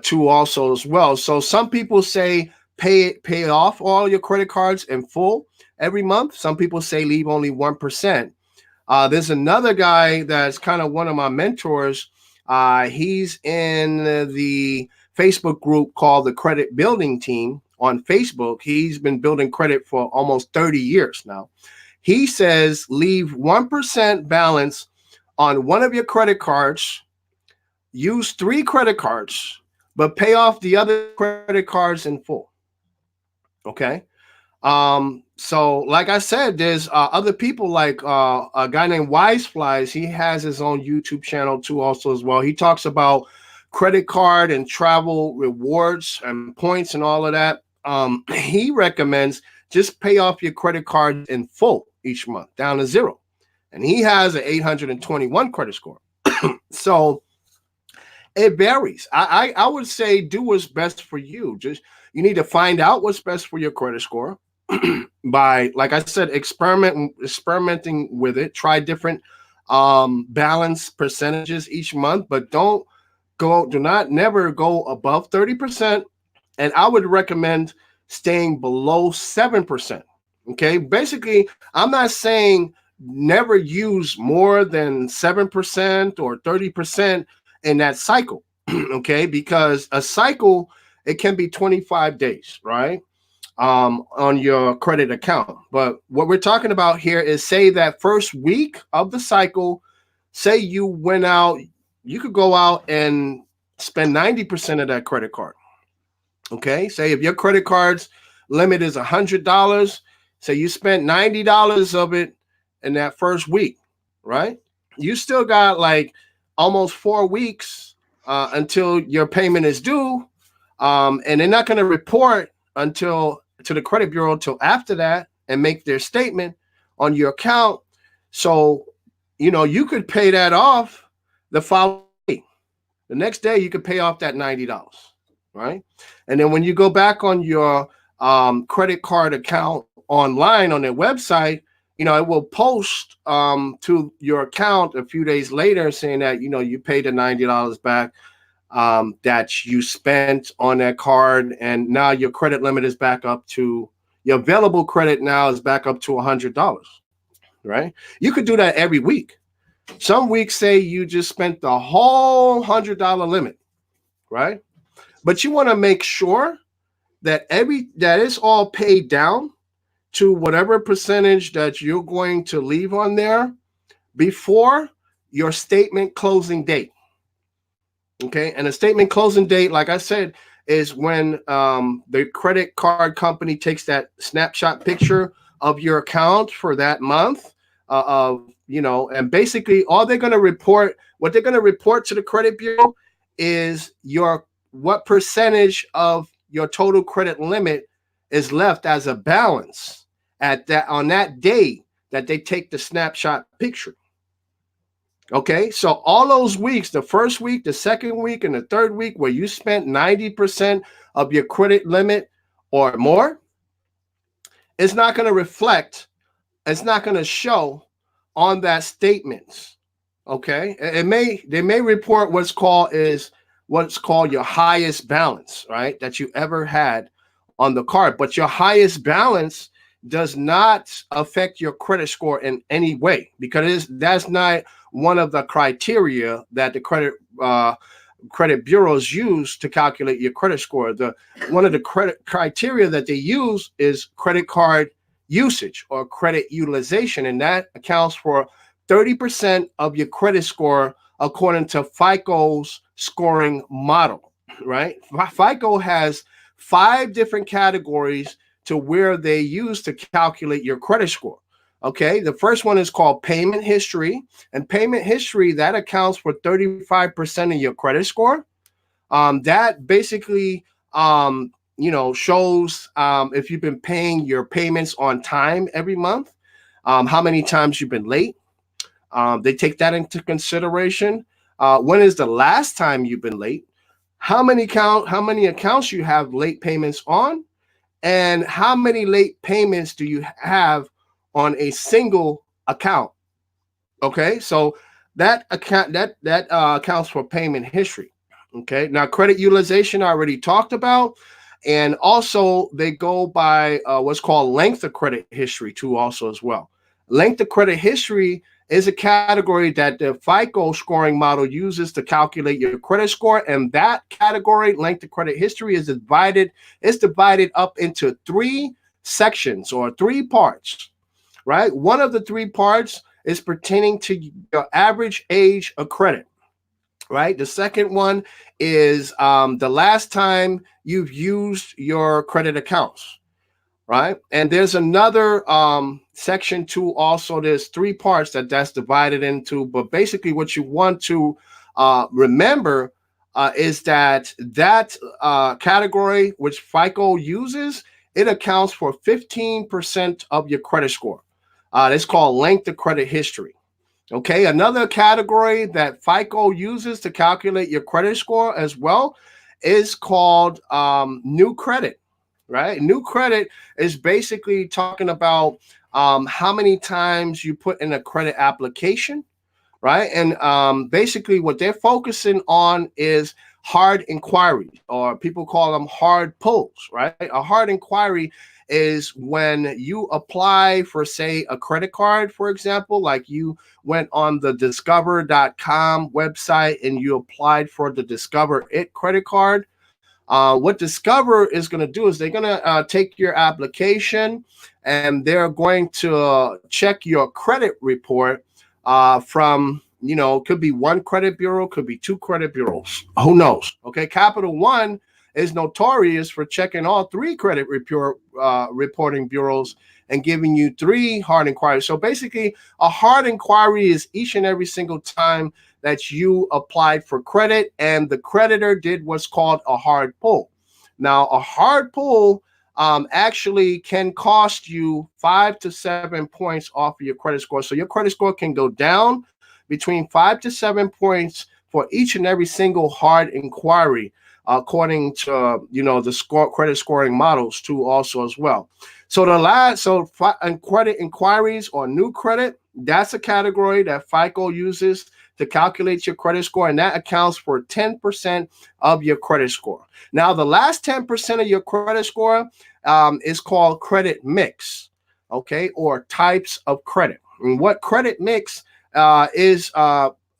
too also as well. So some people say pay off all your credit cards in full every month. Some people say leave only 1%. There's another guy that's kind of one of my mentors. He's in the Facebook group called the Credit Building Team on Facebook. He's been building credit for almost 30 years now. He says leave 1% balance on one of your credit cards, use 3 credit cards, but pay off the other credit cards in full. Okay. So like I said, there's other people like a guy named Wise Flies. He has his own YouTube channel too also as well. He talks about credit card and travel rewards and points and all of that. He recommends just pay off your credit card in full each month down to zero. And he has an 821 credit score. So it varies. I would say do what's best for you. Just you need to find out what's best for your credit score by, like I said, experimenting with it. Try different balance percentages each month, but do not never go above 30%. And I would recommend staying below 7%. Okay. Basically, I'm not saying never use more than 7% or 30% in that cycle. Okay. Because a cycle, it can be 25 days, right? On your credit account. But what we're talking about here is, say that first week of the cycle, say you went out, you could go out and spend 90% of that credit card. Okay. Say if your credit card's limit is $100, say you spent $90 of it in that first week, right? You still got like almost 4 weeks until your payment is due. And they're not going to report until to the credit bureau till after that and make their statement on your account. So you could pay that off the following day. The next day, you could pay off that $90, right? And then when you go back on your credit card account online on their website, it will post to your account a few days later saying that, you paid the $90 back that you spent on that card. And now your credit limit is back up to, your available credit now is back up to $100, right? You could do that every week. Some weeks say you just spent the whole $100 limit, right? But you want to make sure that it's all paid down to whatever percentage that you're going to leave on there before your statement closing date. Okay, and a statement closing date, like I said, is when the credit card company takes that snapshot picture of your account for that month and basically what they're going to report to the credit bureau is what percentage of your total credit limit is left as a balance on that day that they take the snapshot picture. Okay, so all those weeks, the first week, the second week, and the third week where you spent 90% of your credit limit or more, it's not going to reflect, it's not going to show on that statement. Okay, they may report what's called your highest balance, right, that you ever had on the card, but your highest balance does not affect your credit score in any way, because that's not one of the criteria that the credit bureaus use to calculate your credit score. One of the credit criteria that they use is credit card usage or credit utilization, and that accounts for 30% of your credit score according to FICO's scoring model, right? FICO has 5 different categories to where they use to calculate your credit score. Okay, the first one is called payment history, and payment history, that accounts for 35% of your credit score. That basically, shows if you've been paying your payments on time every month, how many times you've been late. They take that into consideration. When is the last time you've been late? How many accounts you have late payments on, and how many late payments do you have on a single account? Okay, so that accounts for payment history. Okay, now credit utilization I already talked about, and also they go by what's called length of credit history too, also as well. Length of credit history is a category that the FICO scoring model uses to calculate your credit score, and that category, length of credit history, is divided up into 3 sections or 3 parts. Right? One of the 3 parts is pertaining to your average age of credit. Right? The second one is the last time you've used your credit accounts. Right? And there's another section 2 also. There's 3 parts that's divided into, but basically what you want to remember is that category which FICO uses, it accounts for 15% of your credit score. It's called length of credit history. Okay, another category that FICO uses to calculate your credit score as well is called new credit. Right? New credit is basically talking about how many times you put in a credit application, right? And basically what they're focusing on is hard inquiries, or people call them hard pulls, right? A hard inquiry is when you apply for, say, a credit card, for example, like you went on the discover.com website and you applied for the Discover It credit card. What Discover is going to do is they're going to take your application and they're going to check your credit report from, could be 1 credit bureau, could be 2 credit bureaus. Who knows? Okay. Capital One is notorious for checking all 3 credit reporting bureaus and giving you 3 hard inquiries. So basically, a hard inquiry is each and every single time that you applied for credit and the creditor did what's called a hard pull. Now, a hard pull actually can cost you 5 to 7 points off of your credit score. So your credit score can go down between 5 to 7 points for each and every single hard inquiry, according to the credit scoring models too, also as well. So credit inquiries or new credit, that's a category that FICO uses to calculate your credit score, and that accounts for 10% of your credit score. Now, the last 10% of your credit score is called credit mix, okay, or types of credit. And what credit mix is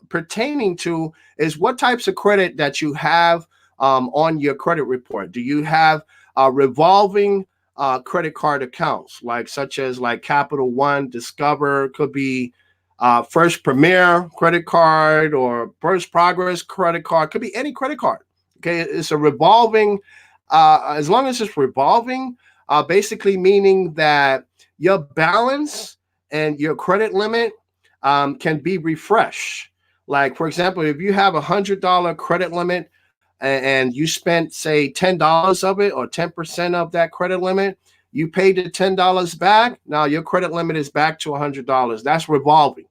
pertaining to is what types of credit that you have on your credit report. Do you have revolving credit card accounts, such as Capital One, Discover, could be First Premier credit card or First Progress credit card, could be any credit card. Okay, it's a revolving, as long as it's revolving, basically meaning that your balance and your credit limit can be refreshed. Like, for example, if you have $100 credit limit and you spent, say, $10 of it or 10% of that credit limit, you paid the $10 back. Now your credit limit is back to $100. That's revolving.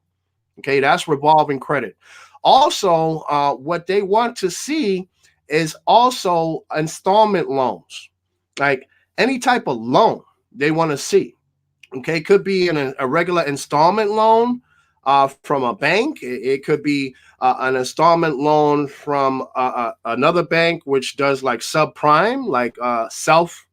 Okay, that's revolving credit. Also, what they want to see is also installment loans, like any type of loan they want to see. Okay, could be a regular installment loan from a bank. It could be an installment loan from another bank, which does like subprime, like self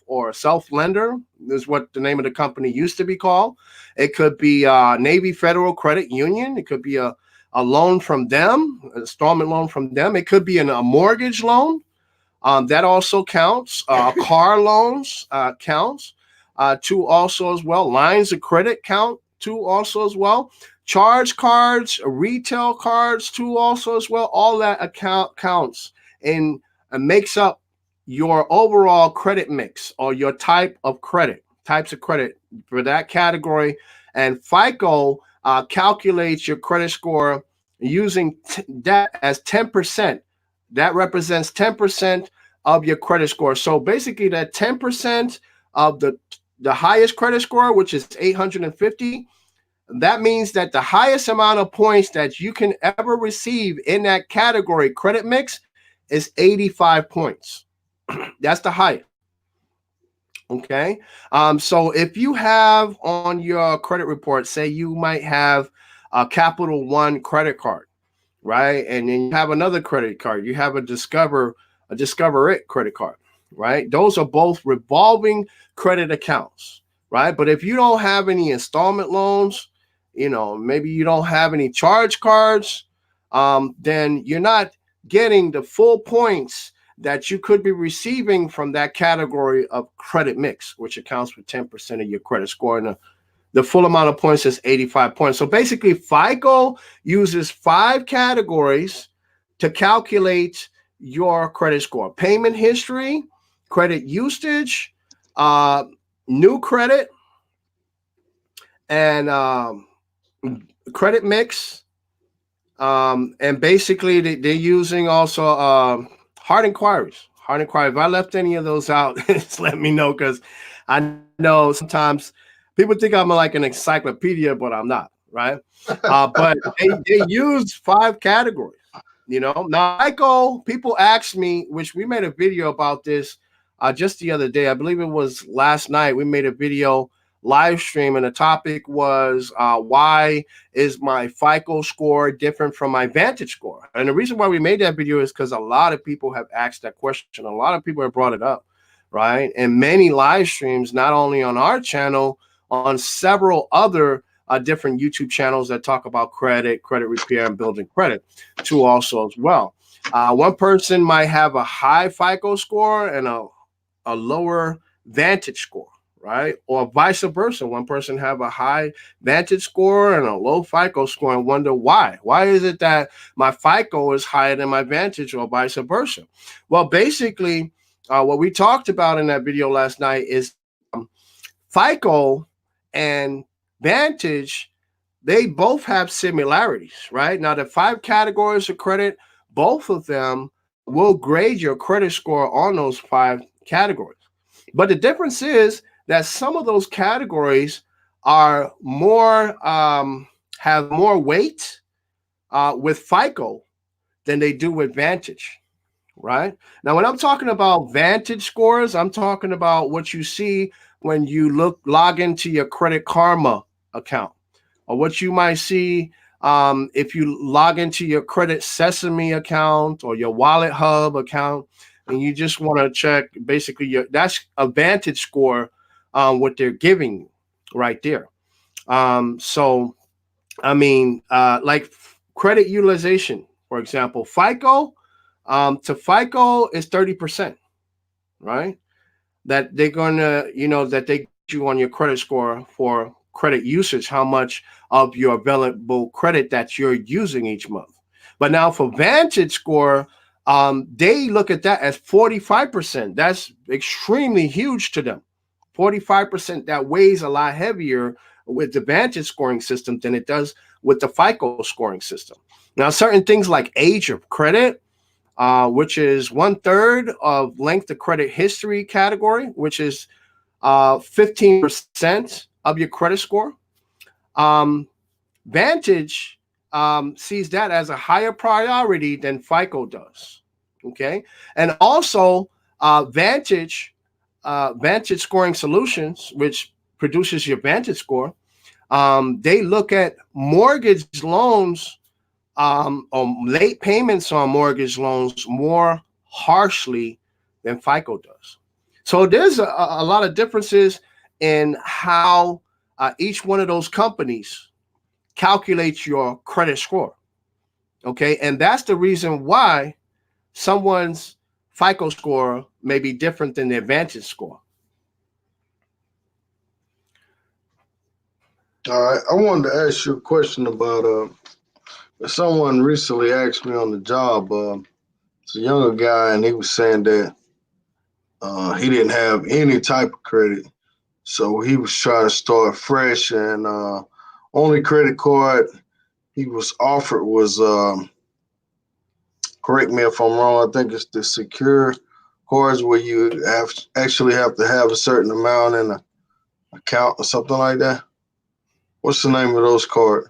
or self lender is what the name of the company used to be called. It could be Navy Federal Credit Union. It could be a loan from them, an installment loan from them. It could be a mortgage loan. That also counts. Car loans counts too also as well. Lines of credit count too also as well. Charge cards, retail cards too also as well. All that account counts and makes up your overall credit mix or your types of credit for that category. And FICO calculates your credit score using that as 10%. That represents 10% of your credit score. So basically that 10% of the highest credit score, which is 850, that means that the highest amount of points that you can ever receive in that category credit mix is 85 points. That's the highest. Okay. So if you have on your credit report, say you might have a Capital One credit card, right? And then you have another credit card. You have a Discover It credit card, right? Those are both revolving credit accounts, right? But if you don't have any installment loans, maybe you don't have any charge cards, then you're not getting the full points that you could be receiving from that category of credit mix, which accounts for 10% of your credit score. And the full amount of points is 85 points. So basically, FICO uses 5 categories to calculate your credit score: payment history, credit usage, new credit, and credit mix. And basically, they're using also hard inquiries. If I left any of those out, just let me know, because I know sometimes people think I'm like an encyclopedia, but I'm not, right? But they use 5 categories. Now FICO, people ask me, which we made a video about this just the other day. I believe it was last night. We made a video live stream, and the topic was why is my FICO score different from my VantageScore? And the reason why we made that video is because a lot of people have asked that question. A lot of people have brought it up, right? And many live streams, not only on our channel, on several other different YouTube channels that talk about credit repair, and building credit too also as well. One person might have a high FICO score and a lower Vantage score, right? Or vice versa. One person have a high Vantage score and a low FICO score and wonder why. Why is it that my FICO is higher than my Vantage, or vice versa? Well, basically, what we talked about in that video last night is FICO and Vantage, they both have similarities, right? Now, the 5 categories of credit, both of them will grade your credit score on those 5 categories. But the difference is that some of those categories are more have more weight with FICO than they do with Vantage. Right now, when I'm talking about Vantage scores, I'm talking about what you see when you log into your Credit Karma account, or what you might see if you log into your Credit Sesame account or your Wallet Hub account, and you just want to check basically that's a Vantage score, what they're giving you right there. So I mean, like credit utilization, for example, FICO to FICO is 30%, right? That they're gonna, that they get you on your credit score for credit usage, how much of your available credit that you're using each month. But now for Vantage Score, they look at that as 45%. That's extremely huge to them. 45%, that weighs a lot heavier with the Vantage scoring system than it does with the FICO scoring system. Now, certain things like age of credit, which is 1/3 of length of credit history category, which is 15% of your credit score. Vantage sees that as a higher priority than FICO does. Okay, and also Vantage Scoring Solutions, which produces your Vantage score, they look at mortgage loans or late payments on mortgage loans more harshly than FICO does. So there's a lot of differences in how each one of those companies calculates your credit score. Okay, and that's the reason why someone's FICO score may be different than their Vantage score. All right, I wanted to ask you a question about someone recently asked me on the job. It's a younger guy, and he was saying that he didn't have any type of credit, so he was trying to start fresh, and only credit card he was offered was correct me if I'm wrong. I think it's the secure cards where you actually have to have a certain amount in an account or something like that. What's the name of those cards?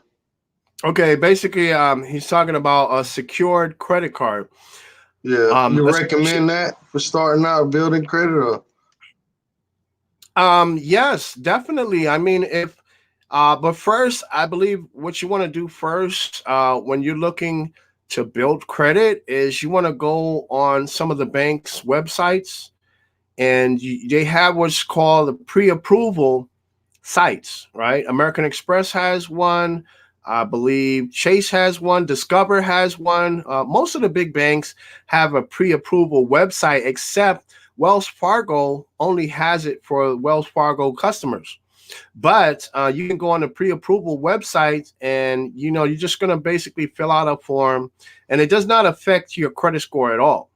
Okay, basically, he's talking about a secured credit card. Yeah, you A recommend that for starting out building credit? Or? Yes, definitely. I mean, if but first, I believe what you want to do first, when you're looking to build credit, is you want to go on some of the bank's websites, and they have what's called the pre-approval sites, right? American Express has one. I believe Chase has one. Discover has one. Most of the big banks have a pre-approval website, except Wells Fargo only has it for Wells Fargo customers. But you can go on the pre-approval website, and you're just going to basically fill out a form, and it does not affect your credit score at all.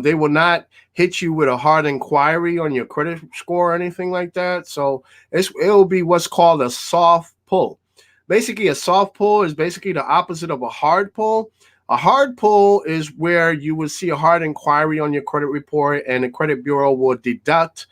They will not hit you with a hard inquiry on your credit score or anything like that. So it will be what's called a soft pull. Basically, a soft pull is basically the opposite of a hard pull. A hard pull is where you would see a hard inquiry on your credit report, and the credit bureau will deduct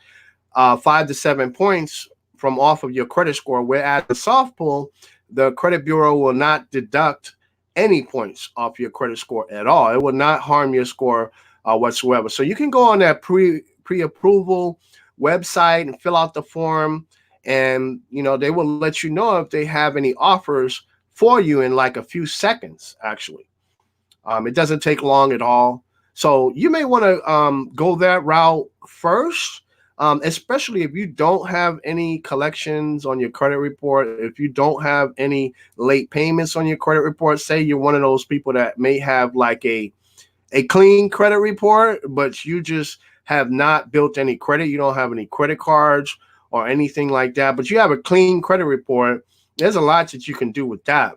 5 to 7 points from off of your credit score. Whereas a soft pull, the credit bureau will not deduct any points off your credit score at all. It will not harm your score whatsoever. So you can go on that pre-approval website and fill out the form, and they will let you know if they have any offers for you in like a few seconds. Actually, it doesn't take long at all. So you may want to go that route first, especially if you don't have any collections on your credit report, if you don't have any late payments on your credit report. Say you're one of those people that may have like a clean credit report, but you just have not built any credit. You don't have any credit cards or anything like that, but you have a clean credit report. There's a lot that you can do with that.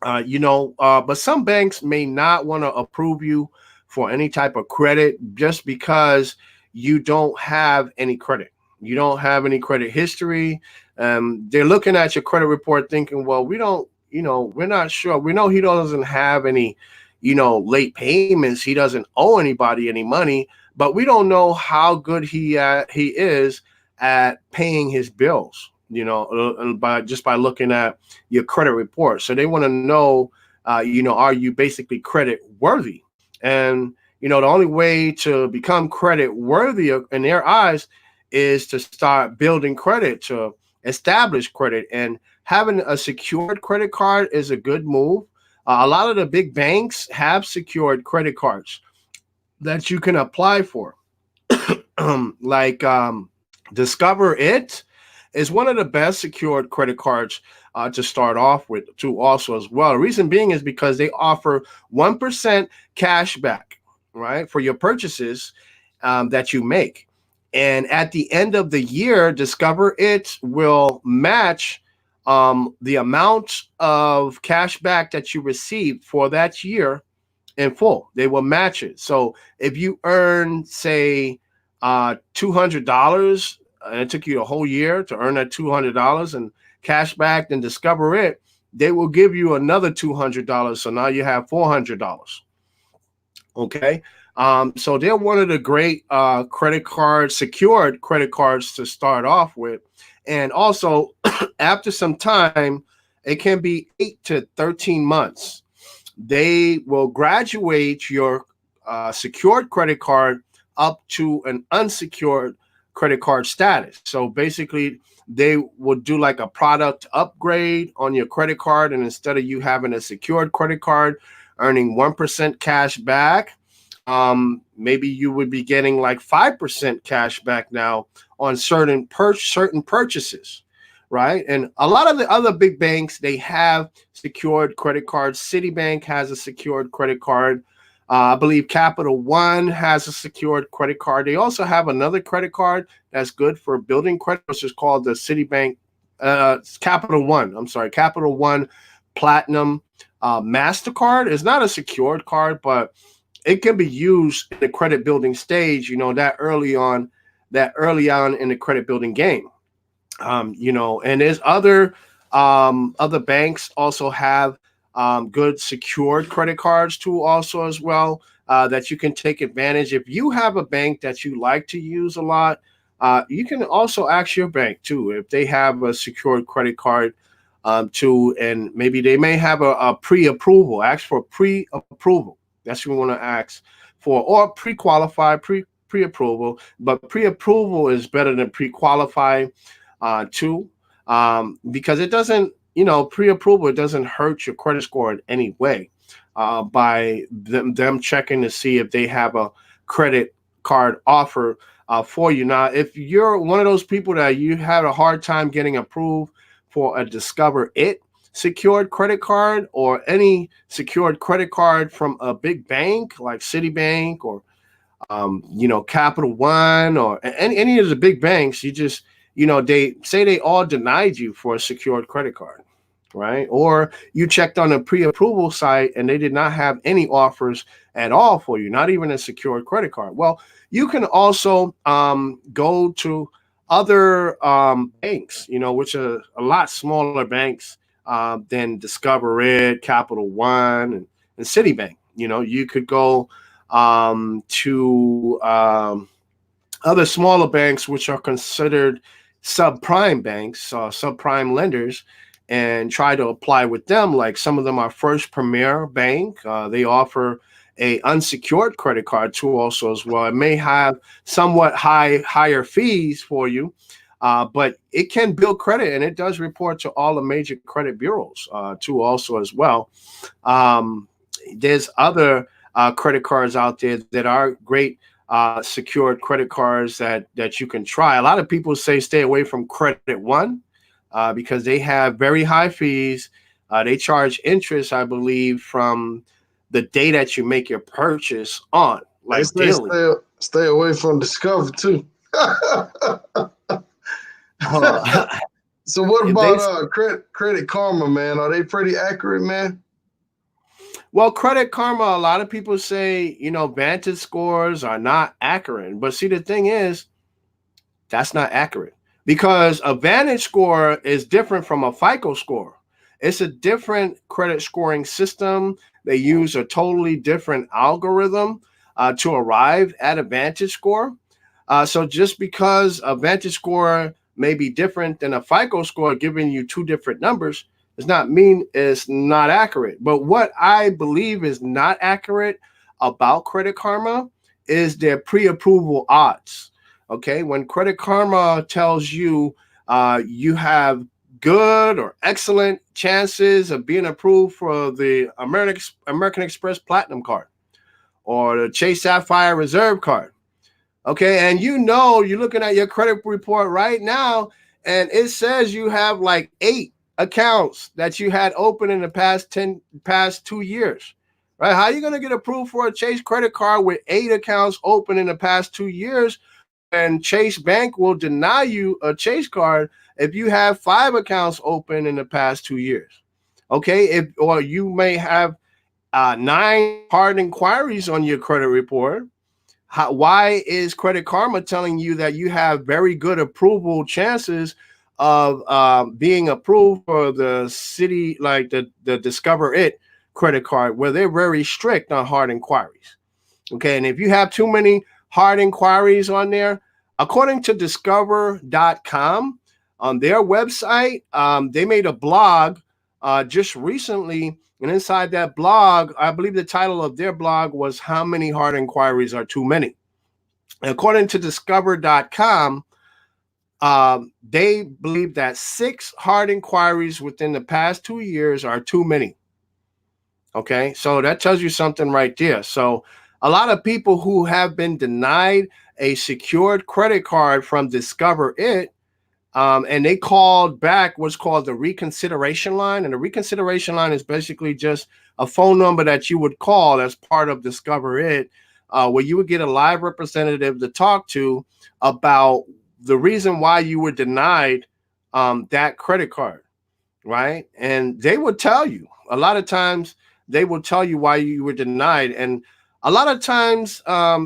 But some banks may not want to approve you for any type of credit just because you don't have any credit. You don't have any credit history. They're looking at your credit report thinking, well, we don't, we're not sure. We know he doesn't have any late payments. He doesn't owe anybody any money, but we don't know how good he is at paying his bills. By looking at your credit report. So they want to know, are you basically credit worthy? And the only way to become credit worthy in their eyes is to start building credit, to establish credit, and having a secured credit card is a good move. A lot of the big banks have secured credit cards that you can apply for. like Discover It is one of the best secured credit cards to start off with, too, also as well. The reason being is because they offer 1% cash back, right, for your purchases that you make. And at the end of the year, Discover It will match the amount of cash back that you received for that year in full. They will match it. So if you earn, say, $200, and it took you a whole year to earn that $200 and cash back, then Discover It, they will give you another $200. So now you have $400. Okay. So they're one of the great credit cards, secured credit cards to start off with. And also, after some time, it can be 8 to 13 months. They will graduate your secured credit card up to an unsecured credit card status. So basically, they will do like a product upgrade on your credit card. And instead of you having a secured credit card earning 1% cash back, maybe you would be getting like 5% cash back now on certain purchases, right? And a lot of the other big banks, they have secured credit cards. Citibank has a secured credit card. I believe Capital One has a secured credit card. They also have another credit card that's good for building credit, which is called the Citibank Capital One. I'm sorry, Capital One Platinum MasterCard. It's not a secured card, but it can be used in the credit building stage. That early on in the credit building game. And there's other banks also have good secured credit cards too, also as well, that you can take advantage. If you have a bank that you like to use a lot, you can also ask your bank too if they have a secured credit card too, and maybe they may have a pre-approval. Ask for pre-approval. That's what we want to ask for, or pre-qualify, pre-approval. But pre-approval is better than pre-qualify too, because it doesn't. Pre-approval, it doesn't hurt your credit score in any way by them checking to see if they have a credit card offer for you. Now, if you're one of those people that you had a hard time getting approved for a Discover It secured credit card or any secured credit card from a big bank like Citibank or Capital One or any of the big banks, you just they say they all denied you for a secured credit card, right? Or you checked on a pre-approval site and they did not have any offers at all for you, not even a secured credit card. Well, you can also go to other banks, which are a lot smaller banks than Discover It, Capital One, and Citibank. You could go to other smaller banks, which are considered subprime banks, subprime lenders, and try to apply with them. Like some of them are First Premier Bank. They offer a unsecured credit card too, also as well. It may have somewhat higher fees for you, but it can build credit, and it does report to all the major credit bureaus too, also as well. There's other credit cards out there that are great secured credit cards that you can try. A lot of people say stay away from Credit One because they have very high fees. They charge interest, I believe, from the day that you make your purchase on, like daily. Stay away from Discover too. So what about Credit Karma, man? Are they pretty accurate, man? Well, Credit Karma, a lot of people say, Vantage scores are not accurate. But see, the thing is, that's not accurate because a Vantage score is different from a FICO score. It's a different credit scoring system. They use a totally different algorithm. to arrive at a VantageScore. So just because a VantageScore may be different than a FICO score, giving you two different numbers, does not mean it's not accurate. But what I believe is not accurate about Credit Karma is their pre-approval odds. Okay, when Credit Karma tells you you have good or excellent chances of being approved for the American Express Platinum card or the Chase Sapphire Reserve card. Okay, and you're looking at your credit report right now, and it says you have like 8 accounts that you had open in the past 2 years. Right? How are you going to get approved for a Chase credit card with 8 accounts open in the past 2 years? And Chase Bank will deny you a Chase card if you have 5 accounts open in the past 2 years. Okay, or you may have 9 hard inquiries on your credit report. Why is Credit Karma telling you that you have very good approval chances of being approved for the city, like the Discover It credit card, where they're very strict on hard inquiries? Okay, and if you have too many hard inquiries on there, according to discover.com, on their website, they made a blog just recently. And inside that blog, I believe the title of their blog was "How Many Hard Inquiries Are Too Many?" According to discover.com, they believe that 6 hard inquiries within the past 2 years are too many. Okay, so that tells you something right there. So a lot of people who have been denied a secured credit card from Discover It, and they called back what's called the reconsideration line. And the reconsideration line is basically just a phone number that you would call as part of Discover It, where you would get a live representative to talk to about the reason why you were denied that credit card, right? And they would tell you, a lot of times they will tell you why you were denied. And a lot of times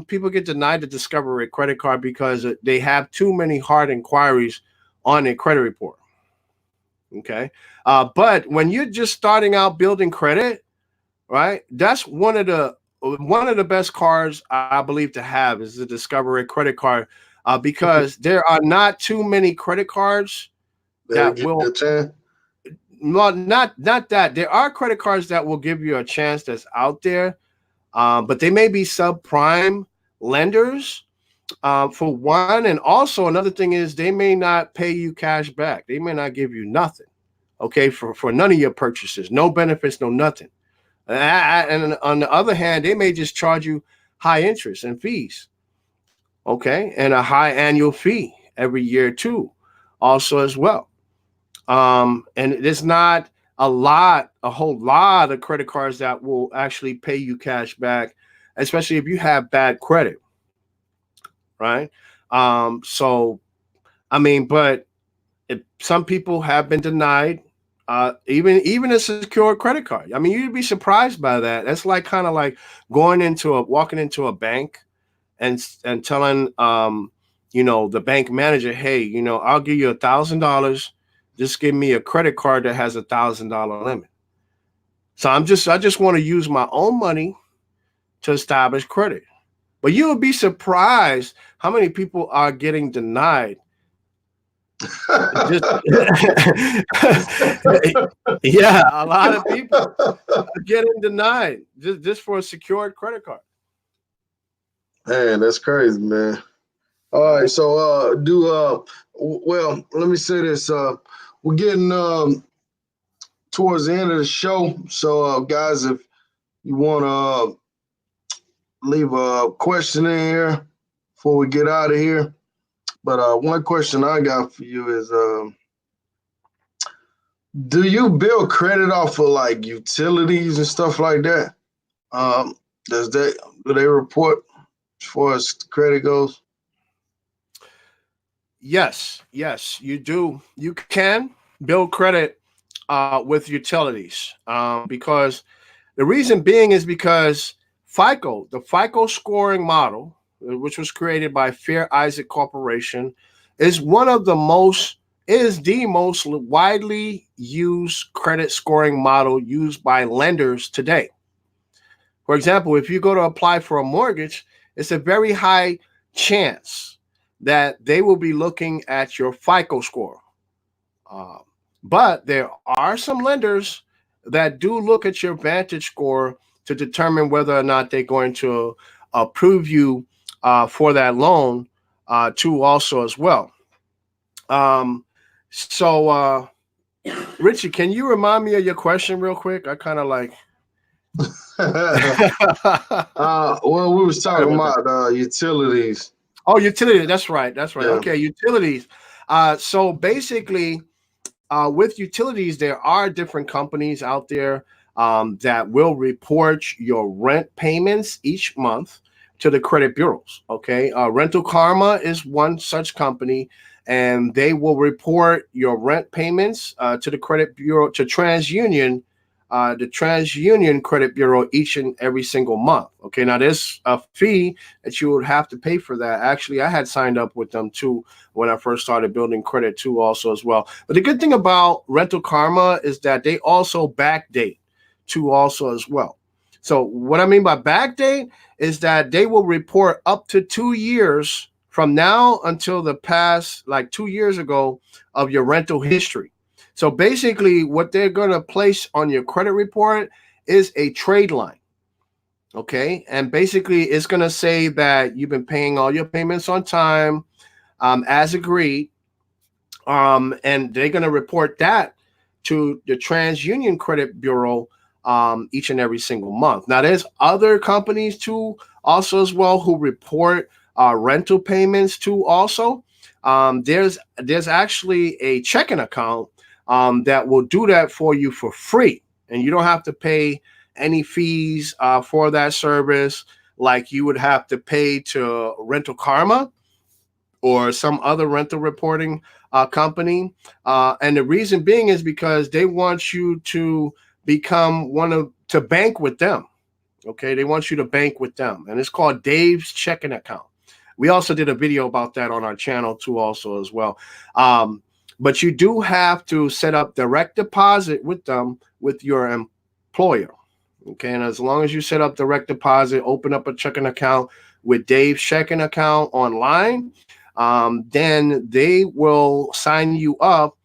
people get denied the Discover It credit card because they have too many hard inquiries on a credit report. Okay. But when you're just starting out building credit, right, that's one of the best cards I believe to have is the Discover It credit card, because there are not too many credit cards that will not that there are credit cards that will give you a chance that's out there, but they may be subprime lenders. For one, and also another thing is they may not pay you cash back. They may not give you nothing, okay, for none of your purchases, no benefits, no nothing. And on the other hand, they may just charge you high interest and fees, okay, and a high annual fee every year too, also as well. And there's not a whole lot of credit cards that will actually pay you cash back, especially if you have bad credit. Right. So, I mean, but some people have been denied even a secure credit card. I mean, you'd be surprised by that. That's like kind of like walking into a bank and telling the bank manager, hey, I'll give you $1,000. Just give me a credit card that has $1,000 limit. So I just want to use my own money to establish credit. But you would be surprised how many people are getting denied. Yeah, a lot of people are getting denied just for a secured credit card. Man, that's crazy, man. All right, so well, let me say this. We're getting towards the end of the show. So guys, if you want to leave a question in here before we get out of here. But one question I got for you is, do you build credit off of like utilities and stuff like that? Do they report as far as credit goes? Yes, you do. You can build credit with utilities because the reason being is because the FICO scoring model, which was created by Fair Isaac Corporation, is the most widely used credit scoring model used by lenders today. For example, if you go to apply for a mortgage, it's a very high chance that they will be looking at your FICO score. Um, but there are some lenders that do look at your Vantage score to determine whether or not they're going to approve you for that loan too also as well. Um, so, Richie, can you remind me of your question real quick? I kind of like. Well, we was Sorry talking about that. about utilities. Oh, utility. That's right. That's right. Yeah. Okay, utilities. So basically, with utilities, there are different companies out there that will report your rent payments each month to the credit bureaus. Okay, Rental Karma is one such company, and they will report your rent payments to the credit bureau, to TransUnion, the TransUnion Credit Bureau, each and every single month. Okay, now there's a fee that you would have to pay for that. Actually, I had signed up with them too when I first started building credit too, also as well. But the good thing about Rental Karma is that they also backdate too, also as well. So what I mean by backdate is that they will report up to 2 years from now until the past, like 2 years ago, of your rental history. So basically, what they're going to place on your credit report is a trade line. Okay. And basically, it's going to say that you've been paying all your payments on time as agreed. And they're going to report that to the TransUnion Credit Bureau each and every single month. Now, there's other companies too, also as well, who report rental payments too. Also, there's actually a checking account that will do that for you for free, and you don't have to pay any fees for that service, like you would have to pay to Rental Karma or some other rental reporting company. And the reason being is because they want you to become to bank with them. Okay. They want you to bank with them. And it's called Dave's checking account. We also did a video about that on our channel too, also as well. But you do have to set up direct deposit with them, with your employer. Okay. And as long as you set up direct deposit, open up a checking account with Dave's checking account online, then they will sign you up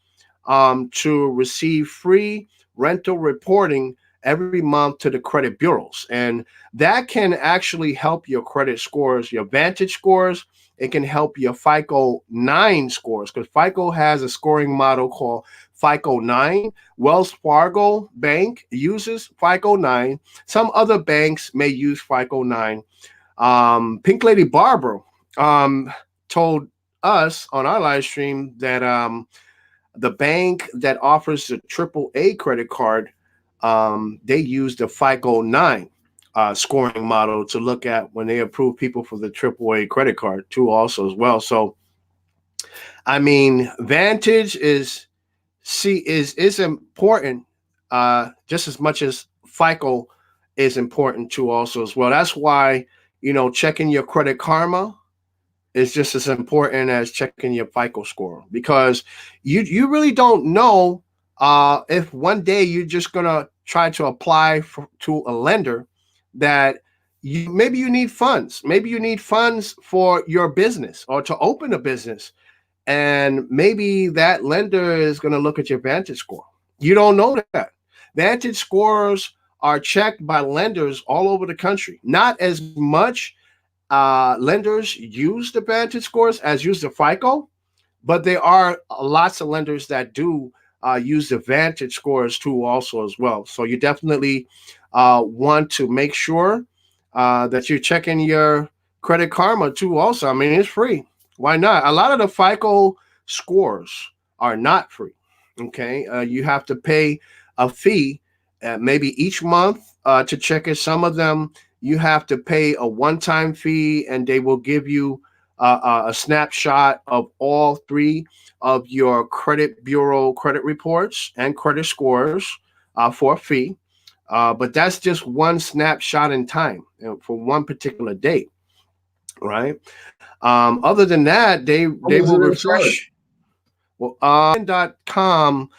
to receive free rental reporting every month to the credit bureaus. And that can actually help your credit scores, your Vantage scores. It can help your FICO 9 scores, because FICO has a scoring model called FICO 9. Wells Fargo Bank uses FICO 9. Some other banks may use FICO 9. Pink Lady Barbara told us on our live stream that the bank that offers the AAA credit card, they use the FICO 9 scoring model to look at when they approve people for the AAA credit card too, also as well. So, I mean, Vantage is important just as much as FICO is important too, also as well. That's why, checking your Credit Karma is just as important as checking your FICO score, because you really don't know if one day you're just gonna try to apply to a lender that maybe you need funds, for your business or to open a business, and maybe that lender is gonna look at your Vantage score. You don't know that. Vantage scores are checked by lenders all over the country. Not as much lenders use the Vantage scores as use the FICO, but there are lots of lenders that do use the Vantage scores too, also as well. So you definitely want to make sure that you're checking your Credit Karma too. Also, I mean, it's free. Why not? A lot of the FICO scores are not free. Okay, you have to pay a fee, maybe each month to check it. Some of them you have to pay a one-time fee, and they will give you a snapshot of all three of your credit bureau credit reports and credit scores for a fee. But that's just one snapshot in time for one particular date, right? Other than that, How they much will do they charge? refresh. Well, .com,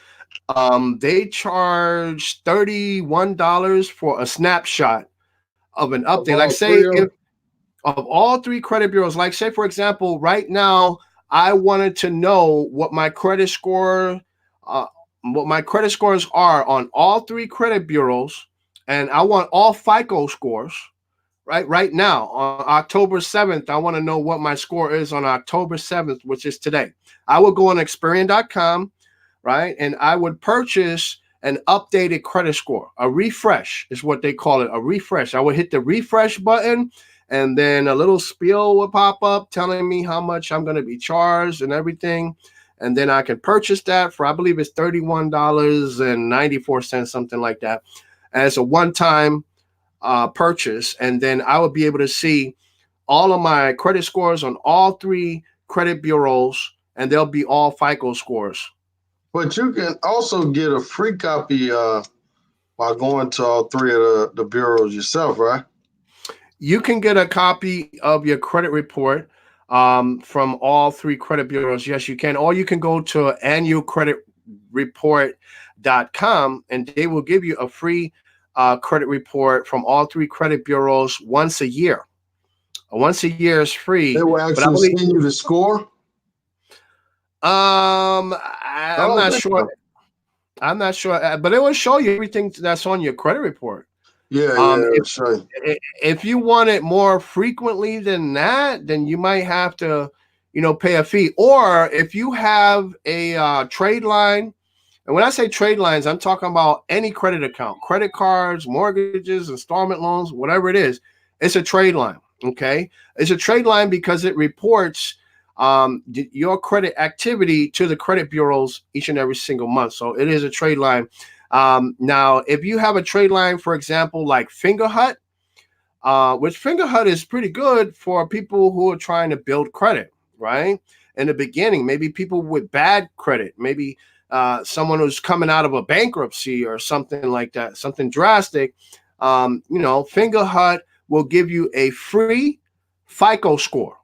they charge $31 for a snapshot of an Of update. Like all say three of if them? of all three credit bureaus, like say for example, right now I wanted to know uh, what my credit scores are on all three credit bureaus, and I want all FICO scores. Right now on October 7th, I want to know what my score is on October 7th, which is today. I will go on Experian.com, right? And I would purchase an updated credit score. A refresh is what they call it, a refresh. I would hit the refresh button, and then a little spiel would pop up telling me how much I'm going to be charged and everything. And then I can purchase that for, I believe it's $31.94, something like that, as a one-time purchase. And then I would be able to see all of my credit scores on all three credit bureaus, and they'll be all FICO scores. But you can also get a free copy by going to all three of the bureaus yourself, right? You can get a copy of your credit report from all three credit bureaus. Yes, you can. Or you can go to annualcreditreport.com, and they will give you a free credit report from all three credit bureaus once a year. Once a year is They free, will but I actually believe send you the score. I I'm don't not think sure. so. I'm not sure, but it will show you everything that's on your credit report. Yeah, Um, yeah, if sure. if you want it more frequently than that, then you might have to, pay a fee. Or if you have a trade line, and when I say trade lines, I'm talking about any credit account, credit cards, mortgages, installment loans, whatever it is. It's a trade line. Okay, it's a trade line because it reports your credit activity to the credit bureaus each and every single month. So it is a trade line. Now, if you have a trade line, for example, like Fingerhut, which Fingerhut is pretty good for people who are trying to build credit, right? In the beginning, maybe people with bad credit, maybe someone who's coming out of a bankruptcy or something like that, something drastic. Fingerhut will give you a free FICO score.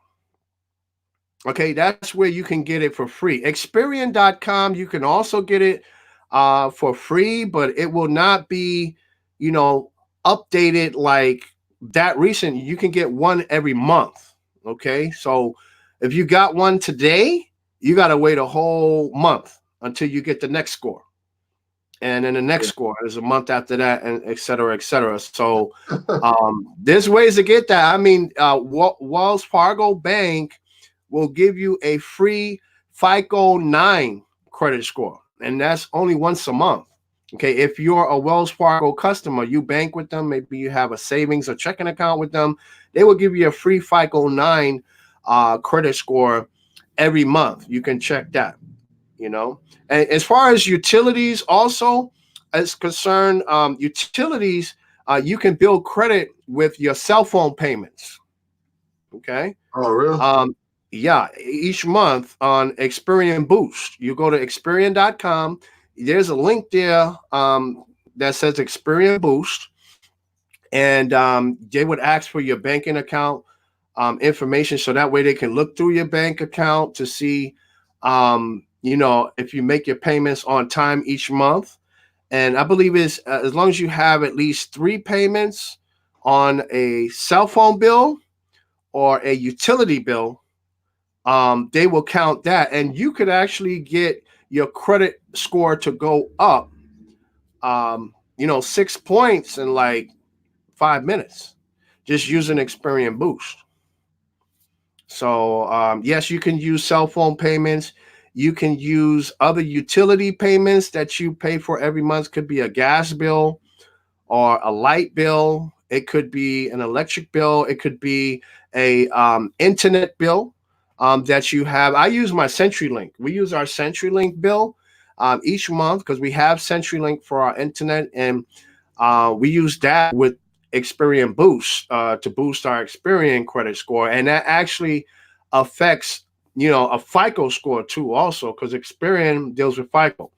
Okay, that's where you can get it for free. Experian.com, you can also get it for free, but it will not be, you know, updated like that recent. You can get one every month. Okay, so if you got one today, you got to wait a whole month until you get the next score. And then the next score is a month after that, and et cetera, et cetera. So there's ways to get that. I mean, Wells Fargo Bank will give you a free FICO 9 credit score, and that's only once a month. Okay, if you're a Wells Fargo customer, you bank with them, maybe you have a savings or checking account with them, they will give you a free FICO 9 credit score every month. You can check that, you know. And as far as utilities, also as concerned, utilities, you can build credit with your cell phone payments. Okay. Oh, really? Um, yeah, each month on Experian Boost, you go to Experian.com. There's a link there that says Experian Boost, and they would ask for your banking account information, so that way they can look through your bank account to see, if you make your payments on time each month. And I believe it's as long as you have at least three payments on a cell phone bill or a utility bill, they will count that, and you could actually get your credit score to go up, 6 points in like 5 minutes, just using Experian Boost. So yes, you can use cell phone payments. You can use other utility payments that you pay for every month. Could be a gas bill or a light bill. It could be an electric bill. It could be a internet bill that you have. I use my CenturyLink. We use our CenturyLink bill each month because we have CenturyLink for our internet, and we use that with Experian Boost to boost our Experian credit score, and that actually affects a FICO score too, also because Experian deals with FICO.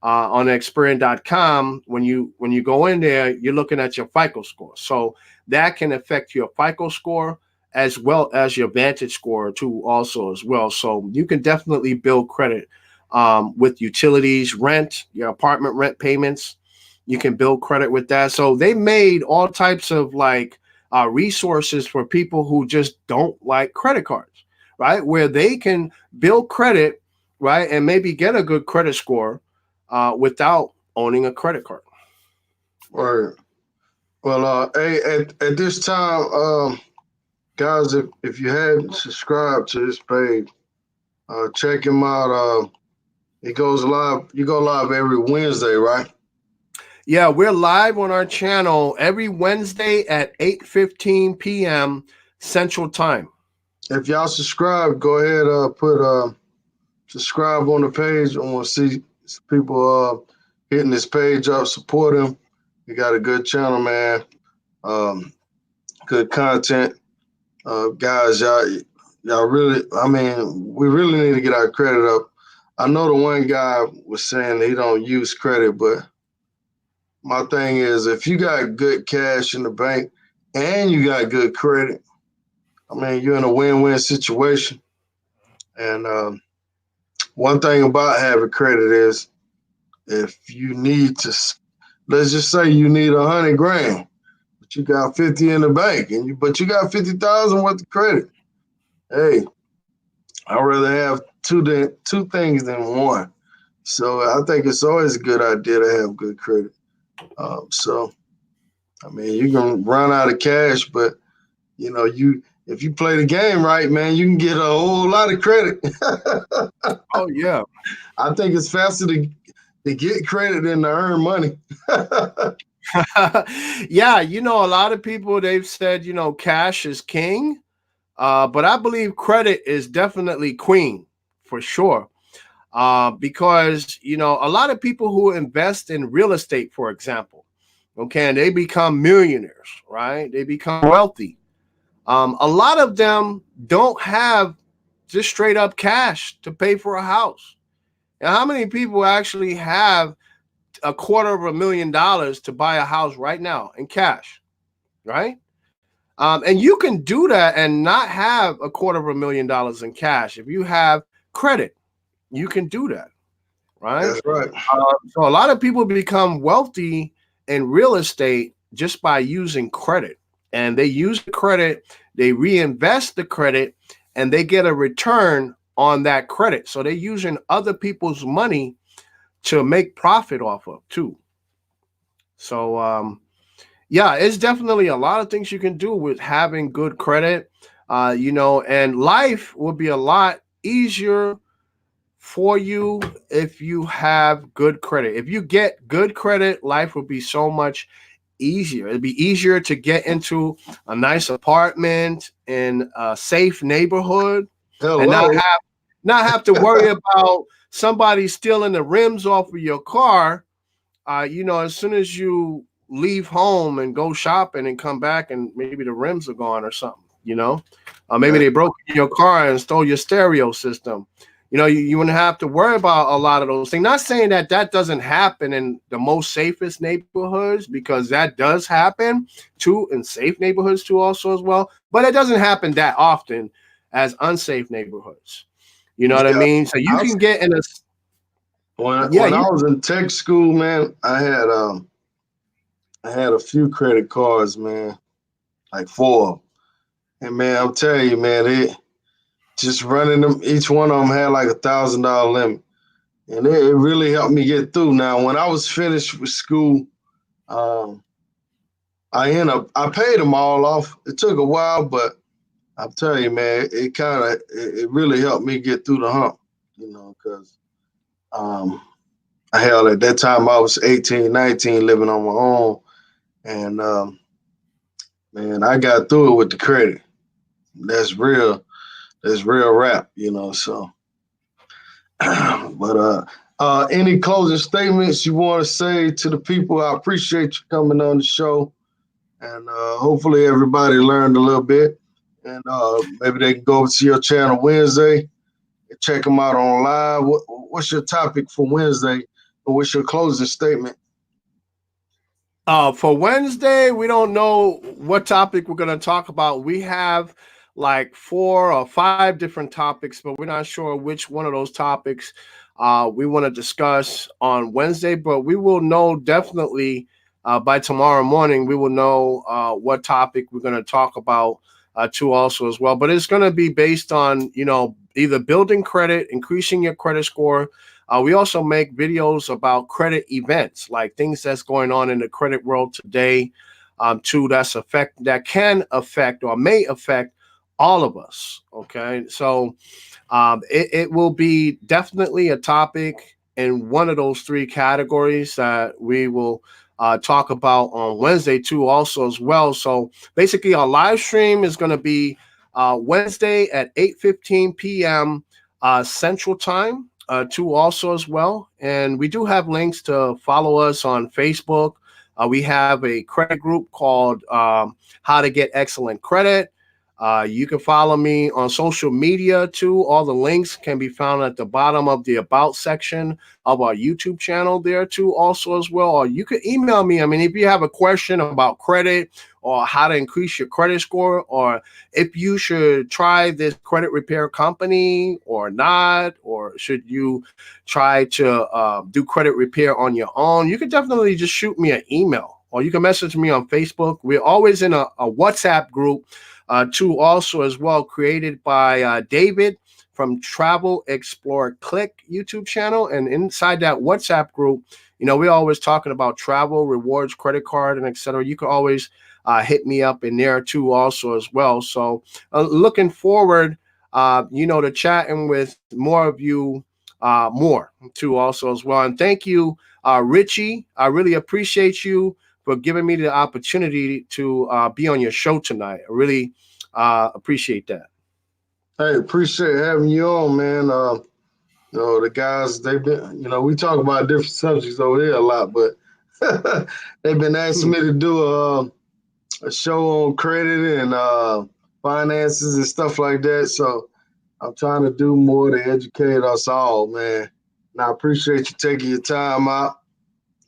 On Experian.com, when you go in there, you're looking at your FICO score, so that can affect your FICO score as well as your Vantage score too, also as well. So you can definitely build credit with utilities, rent, your apartment rent payments. You can build credit with that. So they made all types of like resources for people who just don't like credit cards, right? Where they can build credit, right, and maybe get a good credit score without owning a credit card. Right. Well, hey, at this time, guys, if you hadn't subscribed to this page, check him out. He goes live. You go live every Wednesday, right? Yeah, we're live on our channel every Wednesday at 8:15 p.m. Central Time. If y'all subscribe, go ahead, put subscribe on the page. I want to see people hitting this page up, support him. He got a good channel, man. Good content. Guys, y'all really, I mean, we really need to get our credit up. I know the one guy was saying he don't use credit, but my thing is, if you got good cash in the bank and you got good credit, I mean, you're in a win-win situation. And one thing about having credit is, if you need to, let's just say you need 100 grand, but you got 50 in the bank, but you got 50,000 worth of credit. Hey, I'd rather have two things than one. So I think it's always a good idea to have good credit. So, I mean, you can run out of cash, but if you play the game right, man, you can get a whole lot of credit. Oh yeah, I think it's faster to get credit than to earn money. yeah. A lot of people, they've said, cash is king, but I believe credit is definitely queen for sure. Because a lot of people who invest in real estate, for example, okay, and they become millionaires, right? They become wealthy. A lot of them don't have just straight up cash to pay for a house. And how many people actually have $250,000 to buy a house right now in cash, right? And you can do that and not have $250,000 in cash. If you have credit, you can do that, right? That's right. So a lot of people become wealthy in real estate just by using credit. And they use the credit, they reinvest the credit, and they get a return on that credit. So they're using other people's money to make profit off of too. So yeah, it's definitely a lot of things you can do with having good credit, and life would be a lot easier for you if you have good credit. If you get good credit, life would be so much easier. It'd be easier to get into a nice apartment in a safe neighborhood. Hello. And not have to worry about somebody stealing the rims off of your car. As soon as you leave home and go shopping and come back and maybe the rims are gone or something, maybe they broke your car and stole your stereo system. You wouldn't have to worry about a lot of those things. Not saying that doesn't happen in the most safest neighborhoods, because that does happen too in safe neighborhoods too also as well. But it doesn't happen that often as unsafe neighborhoods. You know what I mean? So you can get in a... When I was in tech school, man, I had a few credit cards, man, like 4. And man, I'm telling you, man, just running them, each one of them had like $1,000 limit. And it really helped me get through. Now, when I was finished with school, I paid them all off. It took a while, but I'm telling you, man, it really helped me get through the hump, because at that time I was 18, 19, living on my own. And man, I got through it with the credit. That's real rap, so. But any closing statements you want to say to the people? I appreciate you coming on the show, and hopefully everybody learned a little bit, and maybe they can go over to your channel Wednesday and check them out on live. What's your topic for Wednesday, or what's your closing statement? For Wednesday, we don't know what topic we're going to talk about. We have like 4 or 5 different topics, but we're not sure which one of those topics we want to discuss on Wednesday. But we will know definitely by tomorrow morning, we will know what topic we're going to talk about too also as well. But it's going to be based on, either building credit, increasing your credit score. We also make videos about credit events, like things that's going on in the credit world today, too, that can affect or may affect all of us. Okay, so it will be definitely a topic in one of those three categories that we will talk about on Wednesday too, also as well. So basically, our live stream is going to be Wednesday at 8:15 p.m. Central Time too, also as well. And we do have links to follow us on Facebook. We have a credit group called How to Get Excellent Credit. You can follow me on social media too. All the links can be found at the bottom of the About section of our YouTube channel there too, also as well. Or you can email me. I mean, if you have a question about credit or how to increase your credit score, or if you should try this credit repair company or not, or should you try to do credit repair on your own, you can definitely just shoot me an email, or you can message me on Facebook. We're always in a WhatsApp group too, also as well, created by David from Travel Explore Click YouTube channel. And inside that WhatsApp group, we're always talking about travel, rewards, credit card, and etc. You can always hit me up in there too, also as well. So looking forward, to chatting with more of you more too, also as well. And thank you, Richie. I really appreciate you for giving me the opportunity to be on your show tonight. I really appreciate that. Hey, appreciate having you on, man. The guys, they've been, we talk about different subjects over here a lot, but they've been asking me to do a show on credit and finances and stuff like that. So I'm trying to do more to educate us all, man. And I appreciate you taking your time out.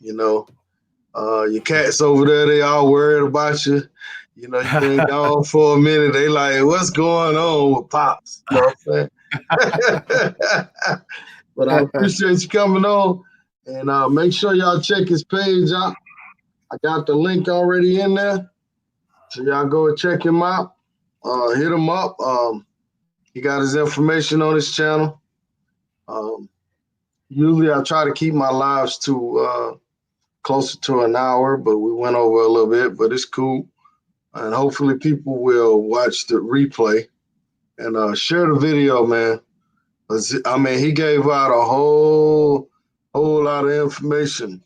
Your cats over there, they all worried about you. You've been gone for a minute. They like, what's going on with Pops? You know what I'm saying? But I appreciate you coming on. And make sure y'all check his page out. I got the link already in there. So y'all go and check him out. Hit him up. He got his information on his channel. Usually I try to keep my lives to closer to an hour, but we went over a little bit, but it's cool. And hopefully people will watch the replay and share the video, man. I mean, he gave out a whole lot of information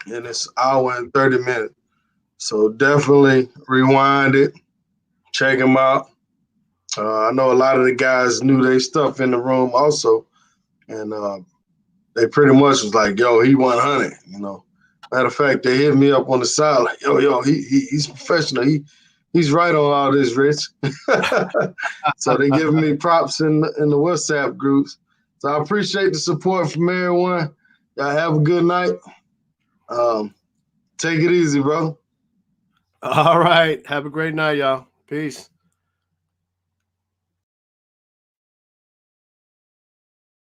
in this hour and 30 minutes. So definitely rewind it, check him out. I know a lot of the guys knew their stuff in the room also. And they pretty much was like, yo, he 100, Matter of fact, they hit me up on the side like, yo, he's professional. He's right on all this, Rich. So they giving me props in the WhatsApp groups. So I appreciate the support from everyone. Y'all have a good night. Take it easy, bro. All right. Have a great night, y'all. Peace.